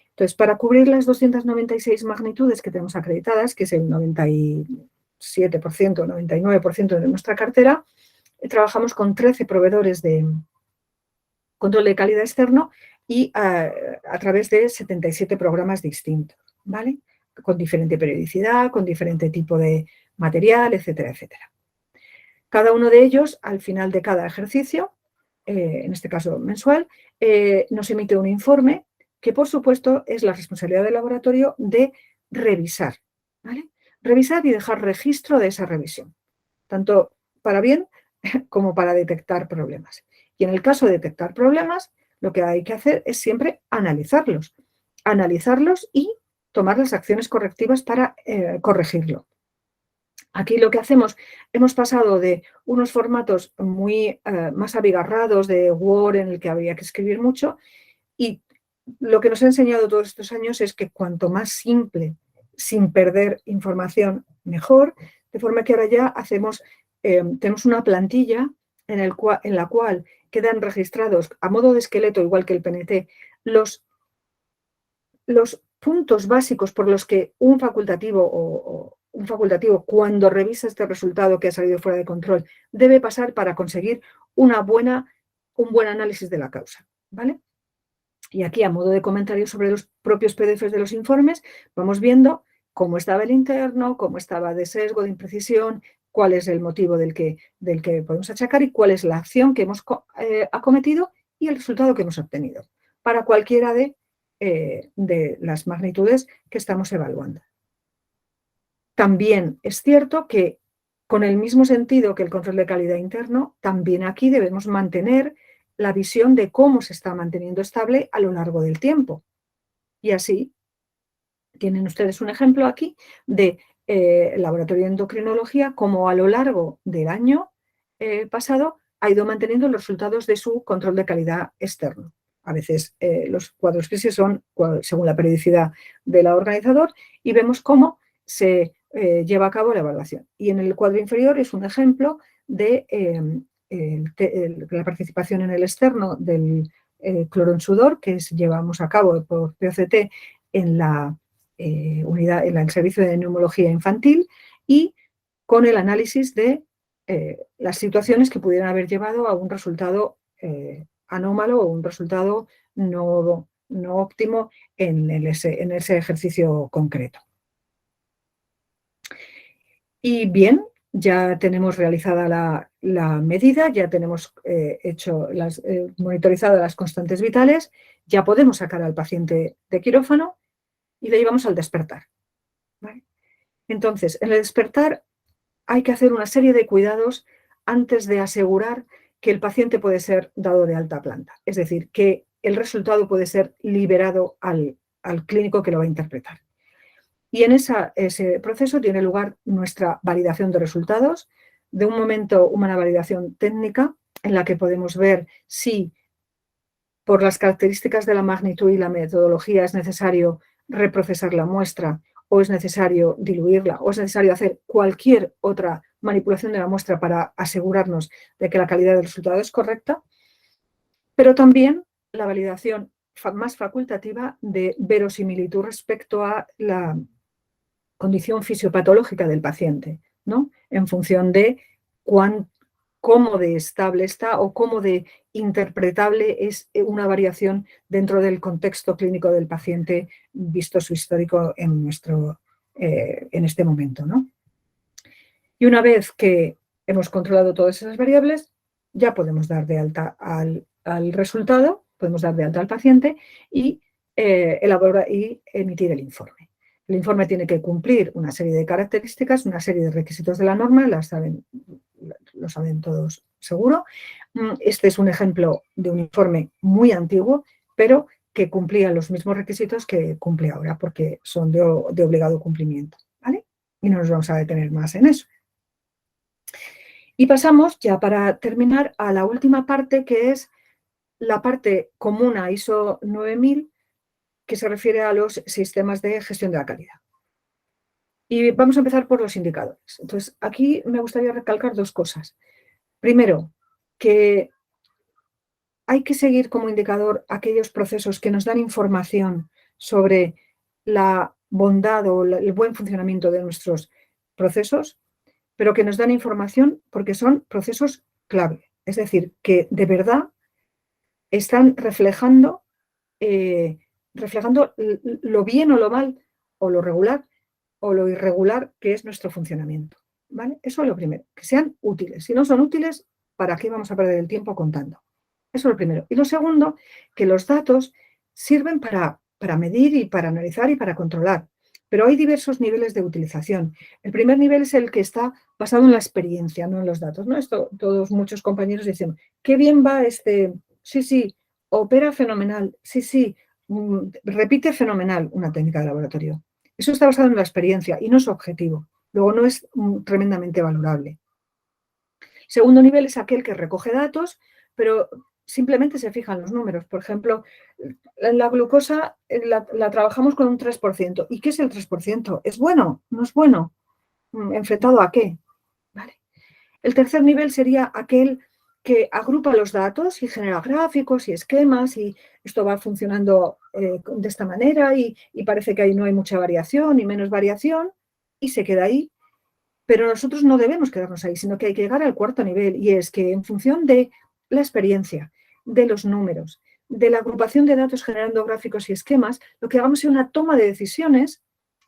Entonces, para cubrir las 296 magnitudes que tenemos acreditadas, que es el 97%, 99% de nuestra cartera, trabajamos con 13 proveedores de control de calidad externo y a través de 77 programas distintos, ¿vale? Con diferente periodicidad, con diferente tipo de material, etcétera, etcétera. Cada uno de ellos, al final de cada ejercicio, en este caso mensual, nos emite un informe que, por supuesto, es la responsabilidad del laboratorio de revisar, ¿vale? Revisar y dejar registro de esa revisión, tanto para bien como para detectar problemas. Y en el caso de detectar problemas, lo que hay que hacer es siempre analizarlos y tomar las acciones correctivas para corregirlo. Aquí lo que hacemos, hemos pasado de unos formatos muy más abigarrados de Word en el que había que escribir mucho, y lo que nos ha enseñado todos estos años es que cuanto más simple, sin perder información, mejor, de forma que ahora ya tenemos una plantilla en la cual quedan registrados a modo de esqueleto, igual que el PNT, los puntos básicos por los que un facultativo cuando revisa este resultado que ha salido fuera de control debe pasar para conseguir un buen análisis de la causa, ¿vale? Y aquí, a modo de comentario sobre los propios PDFs de los informes, vamos viendo cómo estaba el interno, cómo estaba de sesgo, de imprecisión, cuál es el motivo del que podemos achacar y cuál es la acción que hemos acometido y el resultado que hemos obtenido para cualquiera de las magnitudes que estamos evaluando. También es cierto que, con el mismo sentido que el control de calidad interno, también aquí debemos mantener la visión de cómo se está manteniendo estable a lo largo del tiempo. Y así tienen ustedes un ejemplo aquí de laboratorio de endocrinología, cómo a lo largo del año pasado ha ido manteniendo los resultados de su control de calidad externo. A veces los cuadros crisis son según la periodicidad del organizador, y vemos cómo se lleva a cabo la evaluación. Y en el cuadro inferior es un ejemplo de la participación en el externo del cloro en sudor que llevamos a cabo por POCT en la unidad, en el servicio de neumología infantil, y con el análisis de las situaciones que pudieran haber llevado a un resultado anómalo o un resultado no óptimo en ese ejercicio concreto. Y bien, ya tenemos realizada la medida, ya tenemos monitorizado las constantes vitales, ya podemos sacar al paciente de quirófano y le llevamos al despertar, ¿vale? Entonces, en el despertar hay que hacer una serie de cuidados antes de asegurar que el paciente puede ser dado de alta planta. Es decir, que el resultado puede ser liberado al clínico que lo va a interpretar. Y en ese proceso tiene lugar nuestra validación de resultados, de un momento una validación técnica en la que podemos ver si por las características de la magnitud y la metodología es necesario reprocesar la muestra, o es necesario diluirla, o es necesario hacer cualquier otra manipulación de la muestra para asegurarnos de que la calidad del resultado es correcta, pero también la validación más facultativa de verosimilitud respecto a la condición fisiopatológica del paciente, ¿no? En función de cómo de estable está o cómo de interpretable es una variación dentro del contexto clínico del paciente, visto su histórico en este momento, ¿no? Y una vez que hemos controlado todas esas variables, ya podemos dar de alta al resultado, podemos dar de alta al paciente y elaborar y emitir el informe. El informe tiene que cumplir una serie de características, una serie de requisitos de la norma, lo saben todos seguro. Este es un ejemplo de un informe muy antiguo, pero que cumplía los mismos requisitos que cumple ahora, porque son de obligado cumplimiento, ¿vale? Y no nos vamos a detener más en eso. Y pasamos, ya para terminar, a la última parte, que es la parte común a ISO 9000, que se refiere a los sistemas de gestión de la calidad. Y vamos a empezar por los indicadores. Entonces, aquí me gustaría recalcar dos cosas. Primero, que hay que seguir como indicador aquellos procesos que nos dan información sobre la bondad o el buen funcionamiento de nuestros procesos, pero que nos dan información porque son procesos clave. Es decir, que de verdad están reflejando lo bien o lo mal, o lo regular o lo irregular que es nuestro funcionamiento, ¿vale? Eso es lo primero, que sean útiles. Si no son útiles, ¿para qué vamos a perder el tiempo contando? Eso es lo primero. Y lo segundo, que los datos sirven para medir y para analizar y para controlar, pero hay diversos niveles de utilización. El primer nivel es el que está basado en la experiencia, no en los datos, ¿no? Esto muchos compañeros dicen, qué bien va sí, opera fenomenal, sí, repite fenomenal una técnica de laboratorio. Eso está basado en la experiencia y no es objetivo. Luego no es tremendamente valorable. Segundo nivel es aquel que recoge datos, pero simplemente se fijan los números. Por ejemplo, la glucosa la trabajamos con un 3%. ¿Y qué es el 3%? ¿Es bueno? ¿No es bueno? ¿Enfrentado a qué? ¿Vale? El tercer nivel sería aquel que agrupa los datos y genera gráficos y esquemas, y esto va funcionando de esta manera y parece que ahí no hay mucha variación y menos variación y se queda ahí. Pero nosotros no debemos quedarnos ahí, sino que hay que llegar al cuarto nivel, y es que en función de la experiencia, de los números, de la agrupación de datos generando gráficos y esquemas, lo que hagamos sea una toma de decisiones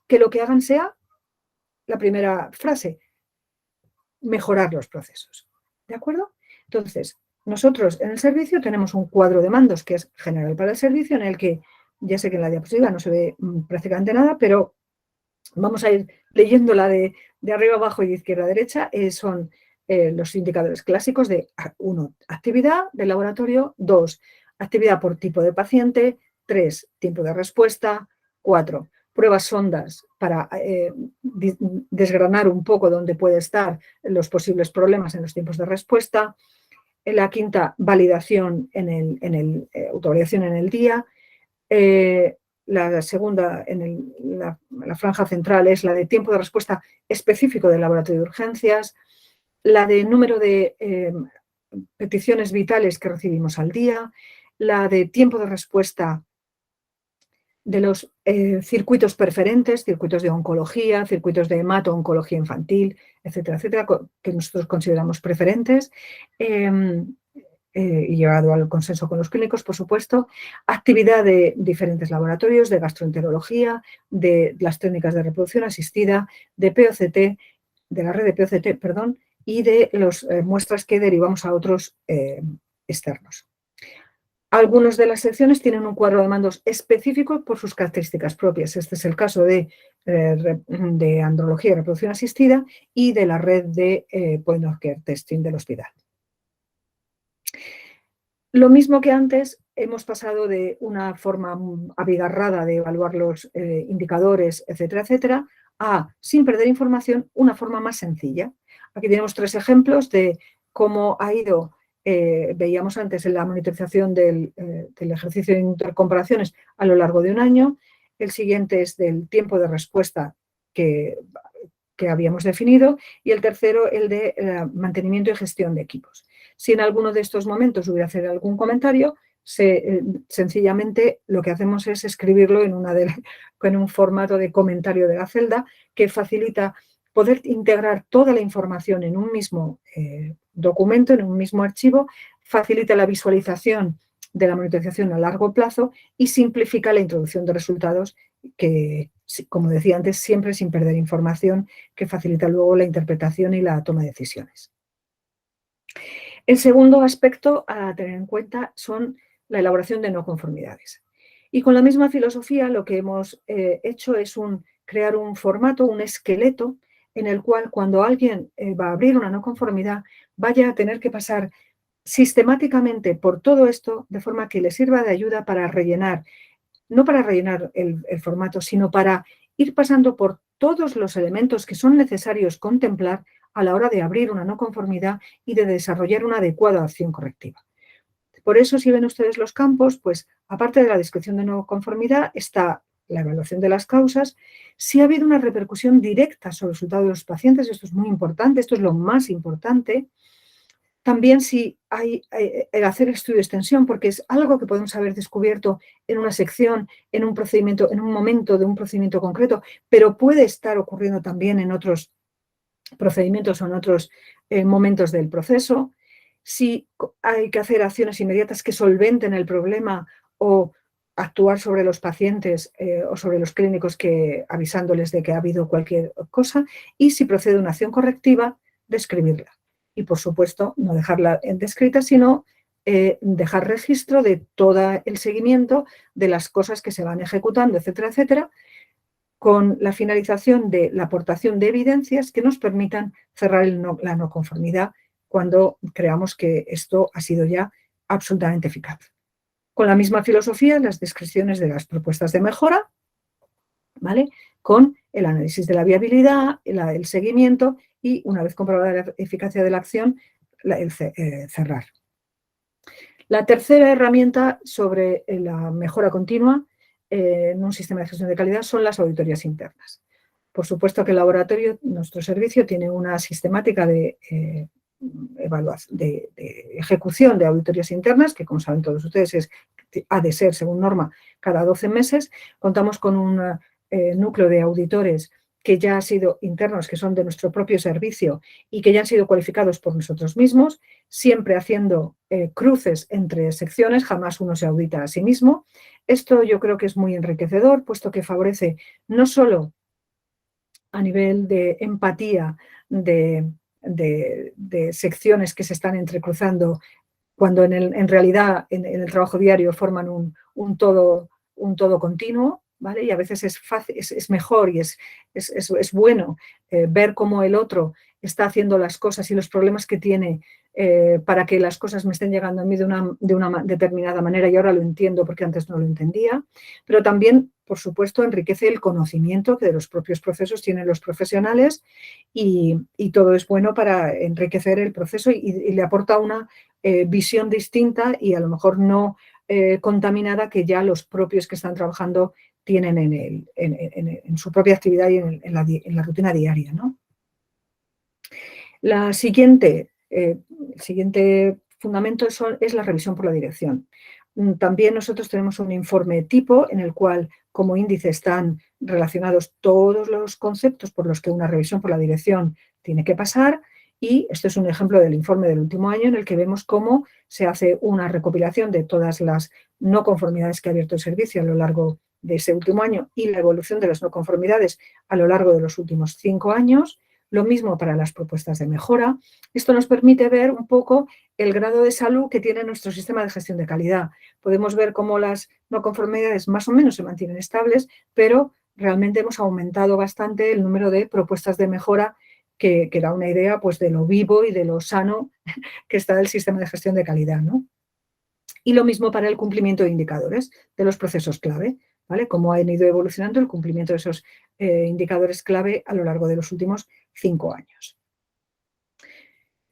que lo que hagan sea la primera frase, mejorar los procesos. ¿De acuerdo? Entonces, nosotros en el servicio tenemos un cuadro de mandos que es general para el servicio, en el que, ya sé que en la diapositiva no se ve prácticamente nada, pero vamos a ir leyéndola de arriba abajo y de izquierda a derecha. Son los indicadores clásicos de 1, actividad del laboratorio; 2, actividad por tipo de paciente; 3, tiempo de respuesta; 4, pruebas sondas para desgranar un poco dónde pueden estar los posibles problemas en los tiempos de respuesta; la quinta, validación autovalidación en el día; La segunda, la franja central, es la de tiempo de respuesta específico del laboratorio de urgencias, la de número de peticiones vitales que recibimos al día, la de tiempo de respuesta de los circuitos preferentes, circuitos de oncología, circuitos de hemato-oncología infantil, etcétera, etcétera, que nosotros consideramos preferentes, y llevado al consenso con los clínicos, por supuesto, actividad de diferentes laboratorios, de gastroenterología, de las técnicas de reproducción asistida, de POCT, de la red de POCT, perdón, y de las muestras que derivamos a otros externos. Algunas de las secciones tienen un cuadro de mandos específico por sus características propias. Este es el caso de andrología y reproducción asistida y de la red de point of care testing del hospital. Lo mismo que antes, hemos pasado de una forma abigarrada de evaluar los indicadores, etcétera, etcétera, a, sin perder información, una forma más sencilla. Aquí tenemos 3 ejemplos de cómo ha ido, veíamos antes en la monitorización del ejercicio de intercomparaciones a lo largo de un año. El siguiente es del tiempo de respuesta que habíamos definido, y el tercero, el de mantenimiento y gestión de equipos. Si en alguno de estos momentos hubiera hacer algún comentario, sencillamente lo que hacemos es escribirlo en un formato de comentario de la celda que facilita poder integrar toda la información en un mismo documento, en un mismo archivo, facilita la visualización de la monitorización a largo plazo y simplifica la introducción de resultados que, como decía antes, siempre sin perder información, que facilita luego la interpretación y la toma de decisiones. El segundo aspecto a tener en cuenta son la elaboración de no conformidades. Y con la misma filosofía lo que hemos hecho es crear un formato, un esqueleto, en el cual cuando alguien va a abrir una no conformidad vaya a tener que pasar sistemáticamente por todo esto de forma que le sirva de ayuda para rellenar, no para rellenar el formato, sino para ir pasando por todos los elementos que son necesarios contemplar a la hora de abrir una no conformidad y de desarrollar una adecuada acción correctiva. Por eso, si ven ustedes los campos, pues aparte de la descripción de no conformidad, está la evaluación de las causas. Si ha habido una repercusión directa sobre el resultado de los pacientes, esto es muy importante, esto es lo más importante. También si hay el hacer estudio de extensión, porque es algo que podemos haber descubierto en una sección, en un procedimiento, en un momento de un procedimiento concreto, pero puede estar ocurriendo también en otros procedimientos o en otros momentos del proceso. Si hay que hacer acciones inmediatas que solventen el problema o actuar sobre los pacientes o sobre los clínicos avisándoles de que ha habido cualquier cosa, y si procede una acción correctiva, describirla. Y, por supuesto, no dejarla descrita, sino dejar registro de todo el seguimiento de las cosas que se van ejecutando, etcétera, etcétera, con la finalización de la aportación de evidencias que nos permitan cerrar la no conformidad cuando creamos que esto ha sido ya absolutamente eficaz. Con la misma filosofía, las descripciones de las propuestas de mejora, ¿vale?, con el análisis de la viabilidad, el seguimiento y, una vez comprobada la eficacia de la acción, el cerrar. La tercera herramienta sobre la mejora continua en un sistema de gestión de calidad son las auditorías internas. Por supuesto que el laboratorio, nuestro servicio, tiene una sistemática de ejecución de auditorías internas, que, como saben todos ustedes, ha de ser, según norma, cada 12 meses. Contamos con un núcleo de auditores que ya han sido internos, que son de nuestro propio servicio y que ya han sido cualificados por nosotros mismos, siempre haciendo cruces entre secciones, jamás uno se audita a sí mismo. Esto yo creo que es muy enriquecedor, puesto que favorece no solo a nivel de empatía de secciones que se están entrecruzando, cuando en realidad en el trabajo diario forman un todo continuo, ¿vale? Y a veces es mejor y es bueno ver cómo el otro está haciendo las cosas y los problemas que tiene para que las cosas me estén llegando a mí de una determinada manera, y ahora lo entiendo porque antes no lo entendía. Pero también, por supuesto, enriquece el conocimiento que de los propios procesos tienen los profesionales, y todo es bueno para enriquecer el proceso y le aporta una visión distinta y a lo mejor no contaminada que ya los propios que están trabajando tienen en su propia actividad y en la rutina diaria, ¿no? El siguiente fundamento es la revisión por la dirección. También nosotros tenemos un informe tipo en el cual como índice están relacionados todos los conceptos por los que una revisión por la dirección tiene que pasar, y esto es un ejemplo del informe del último año en el que vemos cómo se hace una recopilación de todas las no conformidades que ha abierto el servicio a lo largo de ese último año y la evolución de las no conformidades a lo largo de los últimos 5 años. Lo mismo para las propuestas de mejora. Esto nos permite ver un poco el grado de salud que tiene nuestro sistema de gestión de calidad. Podemos ver cómo las no conformidades más o menos se mantienen estables, pero realmente hemos aumentado bastante el número de propuestas de mejora que da una idea pues, de lo vivo y de lo sano que está el sistema de gestión de calidad, ¿no? Y lo mismo para el cumplimiento de indicadores de los procesos clave, ¿vale? Cómo ha ido evolucionando el cumplimiento de esos indicadores clave a lo largo de los últimos 5 años.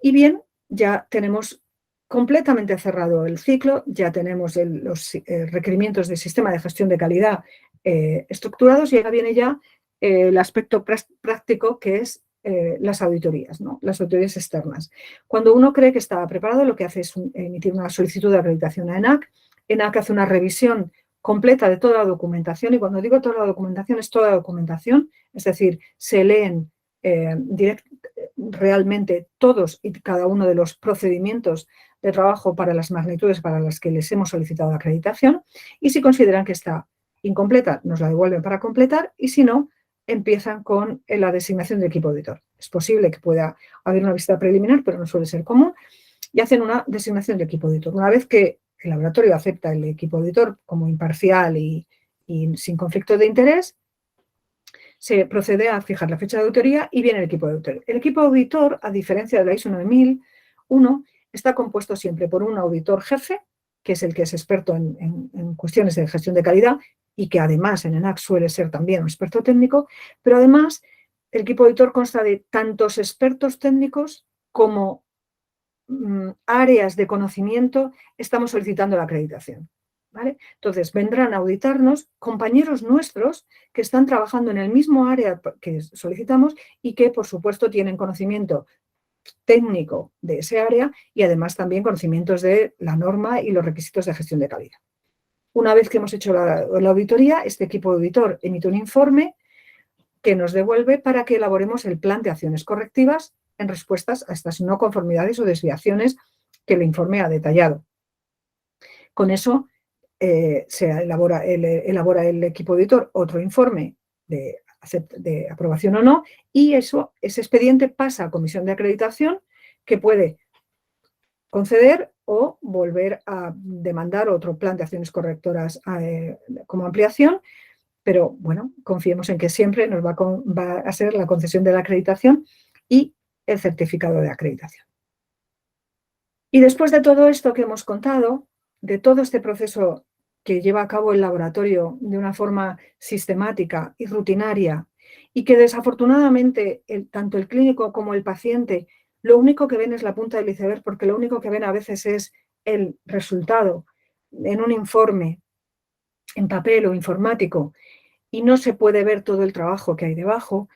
Y bien, ya tenemos completamente cerrado el ciclo, ya tenemos los requerimientos del sistema de gestión de calidad estructurados, y ahora viene ya el aspecto práctico, que es las auditorías, ¿no? Las auditorías externas. Cuando uno cree que está preparado, lo que hace es emitir una solicitud de acreditación a ENAC. ENAC hace una revisión completa de toda la documentación, y cuando digo toda la documentación, es toda la documentación, es decir, se leen realmente todos y cada uno de los procedimientos de trabajo para las magnitudes para las que les hemos solicitado acreditación, y si consideran que está incompleta, nos la devuelven para completar, y si no, empiezan con la designación del equipo auditor. Es posible que pueda haber una visita preliminar, pero no suele ser común, y hacen una designación de equipo auditor. Una vez que el laboratorio acepta el equipo auditor como imparcial y sin conflicto de interés, se procede a fijar la fecha de auditoría y viene el equipo auditor. El equipo auditor, a diferencia de la ISO 9001, está compuesto siempre por un auditor jefe, que es el que es experto en cuestiones de gestión de calidad y que además en ENAC suele ser también un experto técnico, pero además el equipo auditor consta de tantos expertos técnicos como áreas de conocimiento estamos solicitando la acreditación. ¿Vale? Entonces, vendrán a auditarnos compañeros nuestros que están trabajando en el mismo área que solicitamos y que, por supuesto, tienen conocimiento técnico de ese área y además también conocimientos de la norma y los requisitos de gestión de calidad. Una vez que hemos hecho la auditoría, este equipo auditor emite un informe que nos devuelve para que elaboremos el plan de acciones correctivas en respuestas a estas no conformidades o desviaciones que el informe ha detallado. Con eso se elabora el equipo auditor otro informe de aprobación o no, y ese expediente pasa a comisión de acreditación, que puede conceder o volver a demandar otro plan de acciones correctoras como ampliación, pero bueno, confiemos en que siempre nos va a ser la concesión de la acreditación y el certificado de acreditación. Y después de todo esto que hemos contado, de todo este proceso que lleva a cabo el laboratorio de una forma sistemática y rutinaria, y que desafortunadamente tanto el clínico como el paciente lo único que ven es la punta del iceberg, porque lo único que ven a veces es el resultado en un informe, en papel o informático, y no se puede ver todo el trabajo que hay debajo.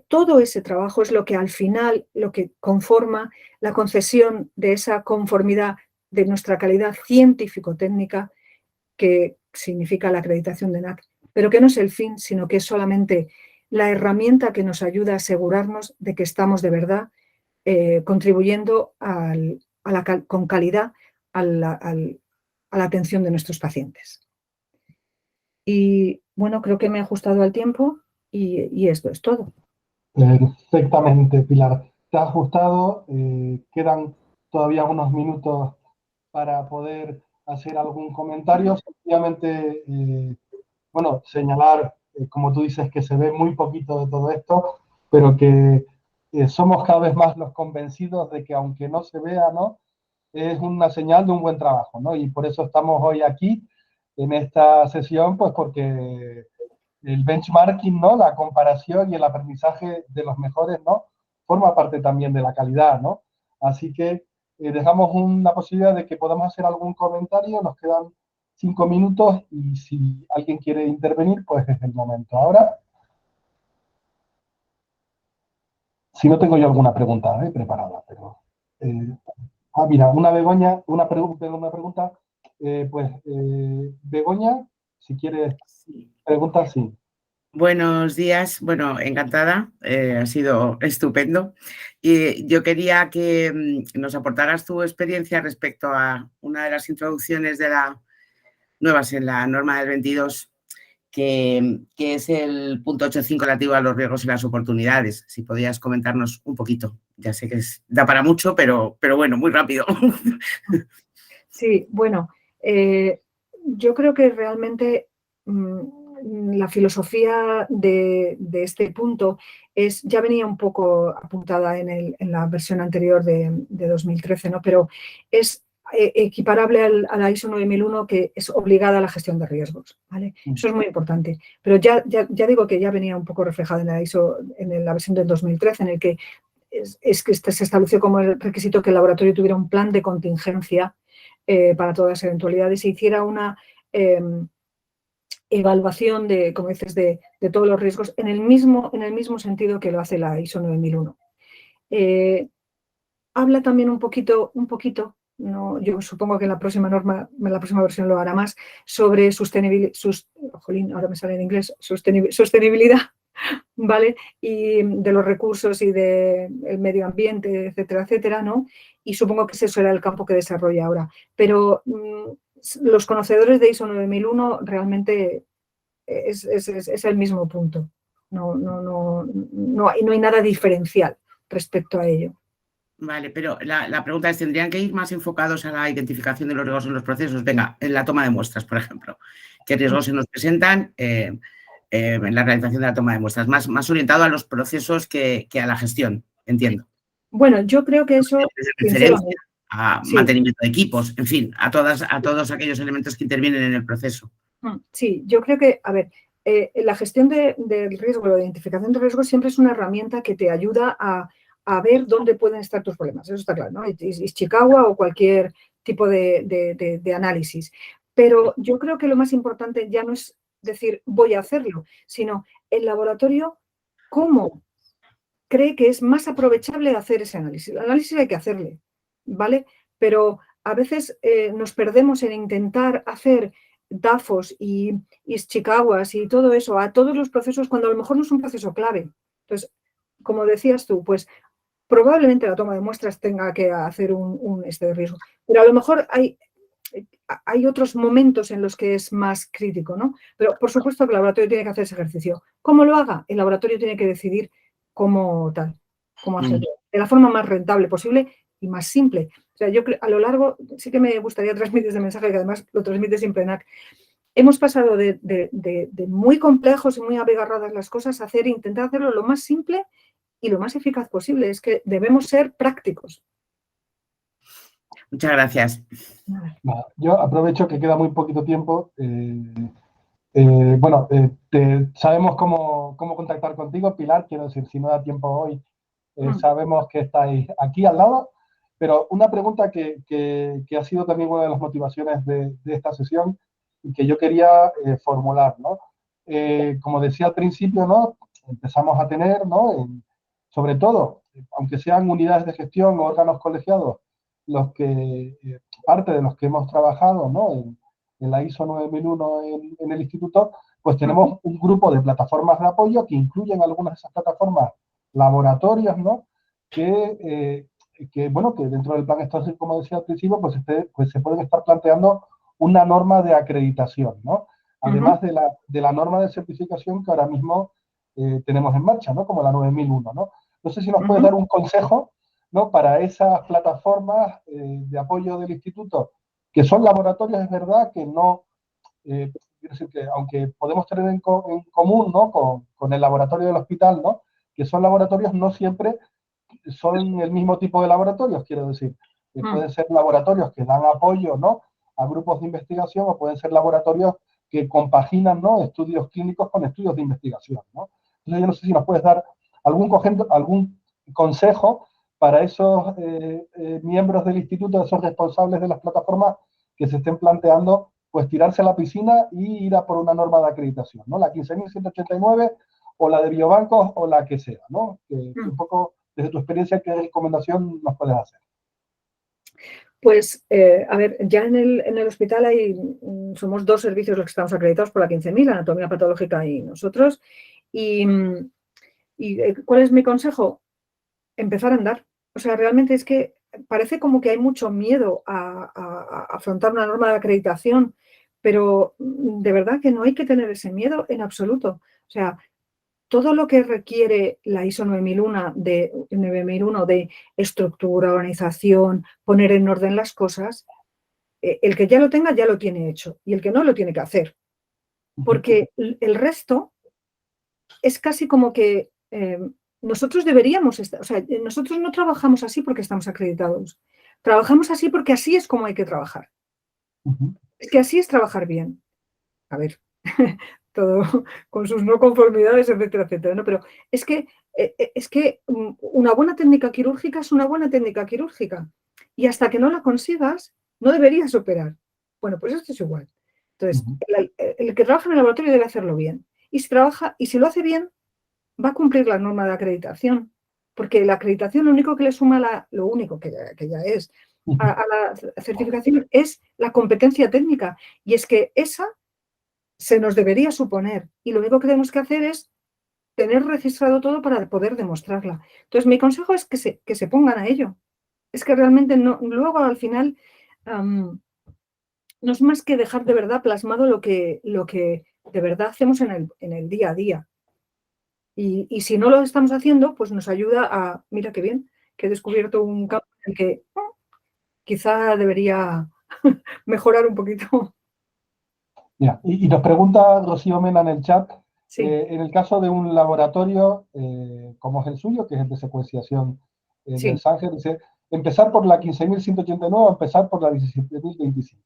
Todo ese trabajo es lo que al final, lo que conforma la concesión de esa conformidad de nuestra calidad científico-técnica, que significa la acreditación de ENAC, pero que no es el fin, sino que es solamente la herramienta que nos ayuda a asegurarnos de que estamos de verdad contribuyendo con calidad a la atención de nuestros pacientes. Y bueno, creo que me he ajustado al tiempo y esto es todo. Perfectamente, Pilar. Te has ajustado, quedan todavía unos minutos para poder hacer algún comentario. Sencillamente, bueno, señalar, como tú dices, que se ve muy poquito de todo esto, pero que somos cada vez más los convencidos de que aunque no se vea, ¿no?, es una señal de un buen trabajo, ¿no? Y por eso estamos hoy aquí en esta sesión, pues porque el benchmarking, ¿no?, la comparación y el aprendizaje de los mejores, ¿no?, forma parte también de la calidad, ¿no? Así que dejamos una posibilidad de que podamos hacer algún comentario. Nos quedan 5 minutos y si alguien quiere intervenir, pues es el momento. Ahora, si no tengo yo alguna pregunta preparada, pero... mira, una pregunta. Begoña, si quieres Sí. preguntar, sí. Buenos días, bueno, encantada, ha sido estupendo. Y yo quería que nos aportaras tu experiencia respecto a una de las introducciones de nuevas en la norma del 22, que es el punto 8.5 relativo a los riesgos y las oportunidades. Si podías comentarnos un poquito. Ya sé que da para mucho, pero bueno, muy rápido. Sí, bueno, yo creo que realmente la filosofía de este punto ya venía un poco apuntada en la versión anterior de 2013, ¿no? Pero es equiparable a la ISO 9001, que es obligada a la gestión de riesgos, ¿vale? Eso es muy importante. Pero ya digo que ya venía un poco reflejada en la ISO, en la versión del 2013, en el que es que se estableció como el requisito que el laboratorio tuviera un plan de contingencia para todas las eventualidades, se hiciera una evaluación de, como dices, de todos los riesgos en el mismo sentido que lo hace la ISO 9001. Habla también un poquito, no, yo supongo que en la próxima norma, en la próxima versión lo hará más, sobre ahora me sale en inglés, sostenibilidad, ¿vale? Y de los recursos y del medio ambiente, etcétera, etcétera, ¿no? Y supongo que ese será el campo que desarrolla ahora. Pero los conocedores de ISO 9001 realmente es el mismo punto. No hay nada diferencial respecto a ello. Vale, pero la pregunta es, ¿tendrían que ir más enfocados a la identificación de los riesgos en los procesos? Venga, en la toma de muestras, por ejemplo. ¿Qué riesgos se nos presentan en la realización de la toma de muestras? Más orientado a los procesos que a la gestión, entiendo. Bueno, yo creo que eso, sinceramente, a sí. mantenimiento de equipos, en fin, a todos aquellos elementos que intervienen en el proceso. Sí, yo creo que, a ver, la gestión del riesgo, la identificación de riesgos siempre es una herramienta que te ayuda a ver dónde pueden estar tus problemas, eso está claro, ¿no? Ishikawa o cualquier tipo de análisis. Pero yo creo que lo más importante ya no es decir voy a hacerlo, sino el laboratorio cómo cree que es más aprovechable hacer ese análisis. El análisis hay que hacerle, ¿vale? Pero a veces nos perdemos en intentar hacer DAFOs y Ishikawas y todo eso a todos los procesos cuando a lo mejor no es un proceso clave. Entonces, como decías tú, pues probablemente la toma de muestras tenga que hacer un de riesgo, pero a lo mejor hay otros momentos en los que es más crítico, ¿no? Pero por supuesto que el laboratorio tiene que hacer ese ejercicio. ¿Cómo lo haga? El laboratorio tiene que decidir cómo hacerlo de la forma más rentable posible y más simple. O sea, yo creo, a lo largo, sí que me gustaría transmitir ese mensaje, que además lo transmite siempre NAC. Hemos pasado de muy complejos y muy abigarradas las cosas a intentar hacerlo lo más simple y lo más eficaz posible. Es que debemos ser prácticos. Muchas gracias. Yo aprovecho que queda muy poquito tiempo. Sabemos cómo contactar contigo, Pilar. Quiero decir, si no da tiempo hoy, sabemos que estáis aquí al lado. Pero una pregunta que ha sido también una de las motivaciones de esta sesión y que yo quería formular, ¿no? Como decía al principio, ¿no? Empezamos a tener, ¿no? Sobre todo, aunque sean unidades de gestión o órganos colegiados, parte de los que hemos trabajado, ¿no? En la ISO 9001 en el instituto, pues tenemos un grupo de plataformas de apoyo que incluyen algunas de esas plataformas laboratorios, ¿no? Que dentro del plan estratégico, como decía al principio, pues se pueden estar planteando una norma de acreditación, ¿no? Además de la norma de certificación que ahora mismo tenemos en marcha, ¿no? Como la 9001, ¿no? No sé si nos puedes dar un consejo, ¿no? Para esas plataformas de apoyo del instituto, que son laboratorios, es verdad, que no, quiero decir que aunque podemos tener en común, ¿no? Con el laboratorio del hospital, ¿no? Que son laboratorios, no siempre son el mismo tipo de laboratorios, quiero decir. Pueden ser laboratorios que dan apoyo, ¿no? A grupos de investigación, o pueden ser laboratorios que compaginan, ¿no? Estudios clínicos con estudios de investigación, ¿no? Entonces yo no sé si nos puedes dar algún consejo para esos miembros del instituto, esos responsables de las plataformas que se estén planteando pues tirarse a la piscina y ir a por una norma de acreditación, ¿no? La 15.189 o la de biobancos o la que sea, ¿no? Un poco desde tu experiencia, ¿qué recomendación nos puedes hacer? Pues, a ver, ya en el hospital somos 2 servicios los que estamos acreditados por la 15.000, anatomía patológica y nosotros. Y ¿cuál es mi consejo? Empezar a andar. O sea, realmente es que parece como que hay mucho miedo a afrontar una norma de acreditación, pero de verdad que no hay que tener ese miedo en absoluto. O sea, todo lo que requiere la ISO 9001 de estructura, organización, poner en orden las cosas, el que ya lo tenga ya lo tiene hecho y el que no lo tiene que hacer. Porque el resto es casi como que nosotros deberíamos estar, o sea, nosotros no trabajamos así porque estamos acreditados. Trabajamos así porque así es como hay que trabajar. Es que así es trabajar bien. A ver, todo con sus no conformidades, etcétera, etcétera, ¿no? Pero es que una buena técnica quirúrgica es una buena técnica quirúrgica. Y hasta que no la consigas, no deberías operar. Bueno, pues esto es igual. Entonces, el que trabaja en el laboratorio debe hacerlo bien. Y si lo hace bien, va a cumplir la norma de acreditación. Porque la acreditación lo único que le suma, lo único que ya es, a la certificación es la competencia técnica. Y es que esa se nos debería suponer. Y lo único que tenemos que hacer es tener registrado todo para poder demostrarla. Entonces, mi consejo es que se pongan a ello. Es que realmente no, luego al final no es más que dejar de verdad plasmado lo que de verdad hacemos en el día a día. Y si no lo estamos haciendo, pues nos ayuda a, mira qué bien, que he descubierto un campo en el que quizá debería mejorar un poquito. Mira, y nos pregunta Rocío Mena en el chat, Sí. en el caso de un laboratorio como es el suyo, que es el de secuenciación del Sanger, dice, ¿empezar por la 15.189 o empezar por la 17.025?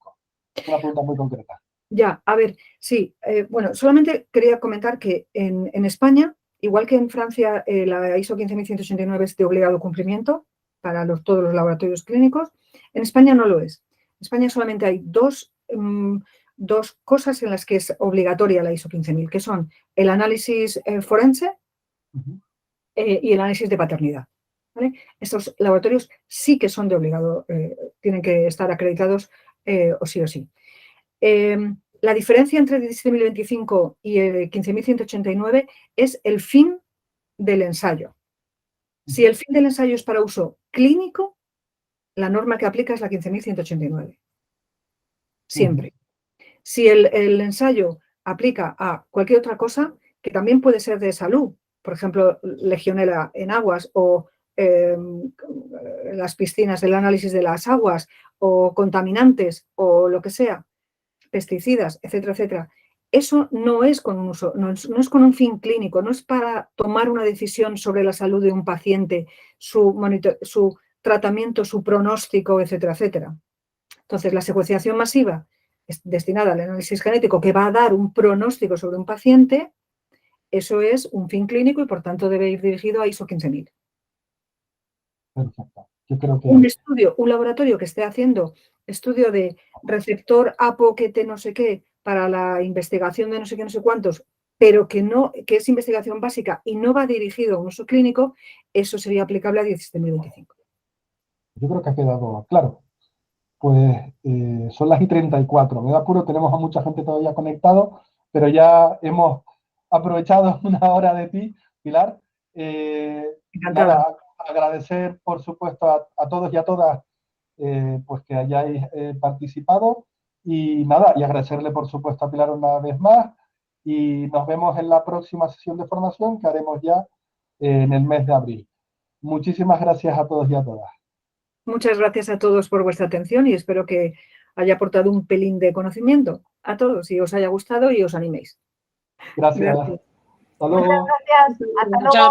Una pregunta muy concreta. Ya, a ver, sí. Bueno, solamente quería comentar que en España, igual que en Francia, la ISO 15.189 es de obligado cumplimiento para todos los laboratorios clínicos. En España no lo es. En España solamente hay dos cosas en las que es obligatoria la ISO 15.000, que son el análisis forense y el análisis de paternidad. ¿Vale? Estos laboratorios sí que son de obligado, tienen que estar acreditados o sí. La diferencia entre el 17.025 y el 15.189 es el fin del ensayo. Si el fin del ensayo es para uso clínico, la norma que aplica es la 15.189. Siempre. Si el ensayo aplica a cualquier otra cosa, que también puede ser de salud, por ejemplo, legionela en aguas o las piscinas, el análisis de las aguas o contaminantes o lo que sea, pesticidas, etcétera, etcétera. Eso no es con un uso, no es con un fin clínico, no es para tomar una decisión sobre la salud de un paciente, su tratamiento, su pronóstico, etcétera, etcétera. Entonces, la secuenciación masiva es destinada al análisis genético que va a dar un pronóstico sobre un paciente, eso es un fin clínico y, por tanto, debe ir dirigido a ISO 15.000. Perfecto. Yo creo que... Un laboratorio que esté haciendo estudio de receptor APO-QT no sé qué para la investigación de no sé qué, no sé cuántos, pero que es investigación básica y no va dirigido a un uso clínico, eso sería aplicable a 17.025. Yo creo que ha quedado claro. Pues son las 1:34. Me da apuro, tenemos a mucha gente todavía conectado, pero ya hemos aprovechado una hora de ti, Pilar. Nada, agradecer, por supuesto, a todos y a todas pues que hayáis participado y nada, y agradecerle, por supuesto, a Pilar una vez más y nos vemos en la próxima sesión de formación que haremos ya en el mes de abril. Muchísimas gracias a todos y a todas. Muchas gracias a todos por vuestra atención y espero que haya aportado un pelín de conocimiento a todos y os haya gustado y os animéis. Gracias. Hasta luego. Muchas gracias. Hasta luego.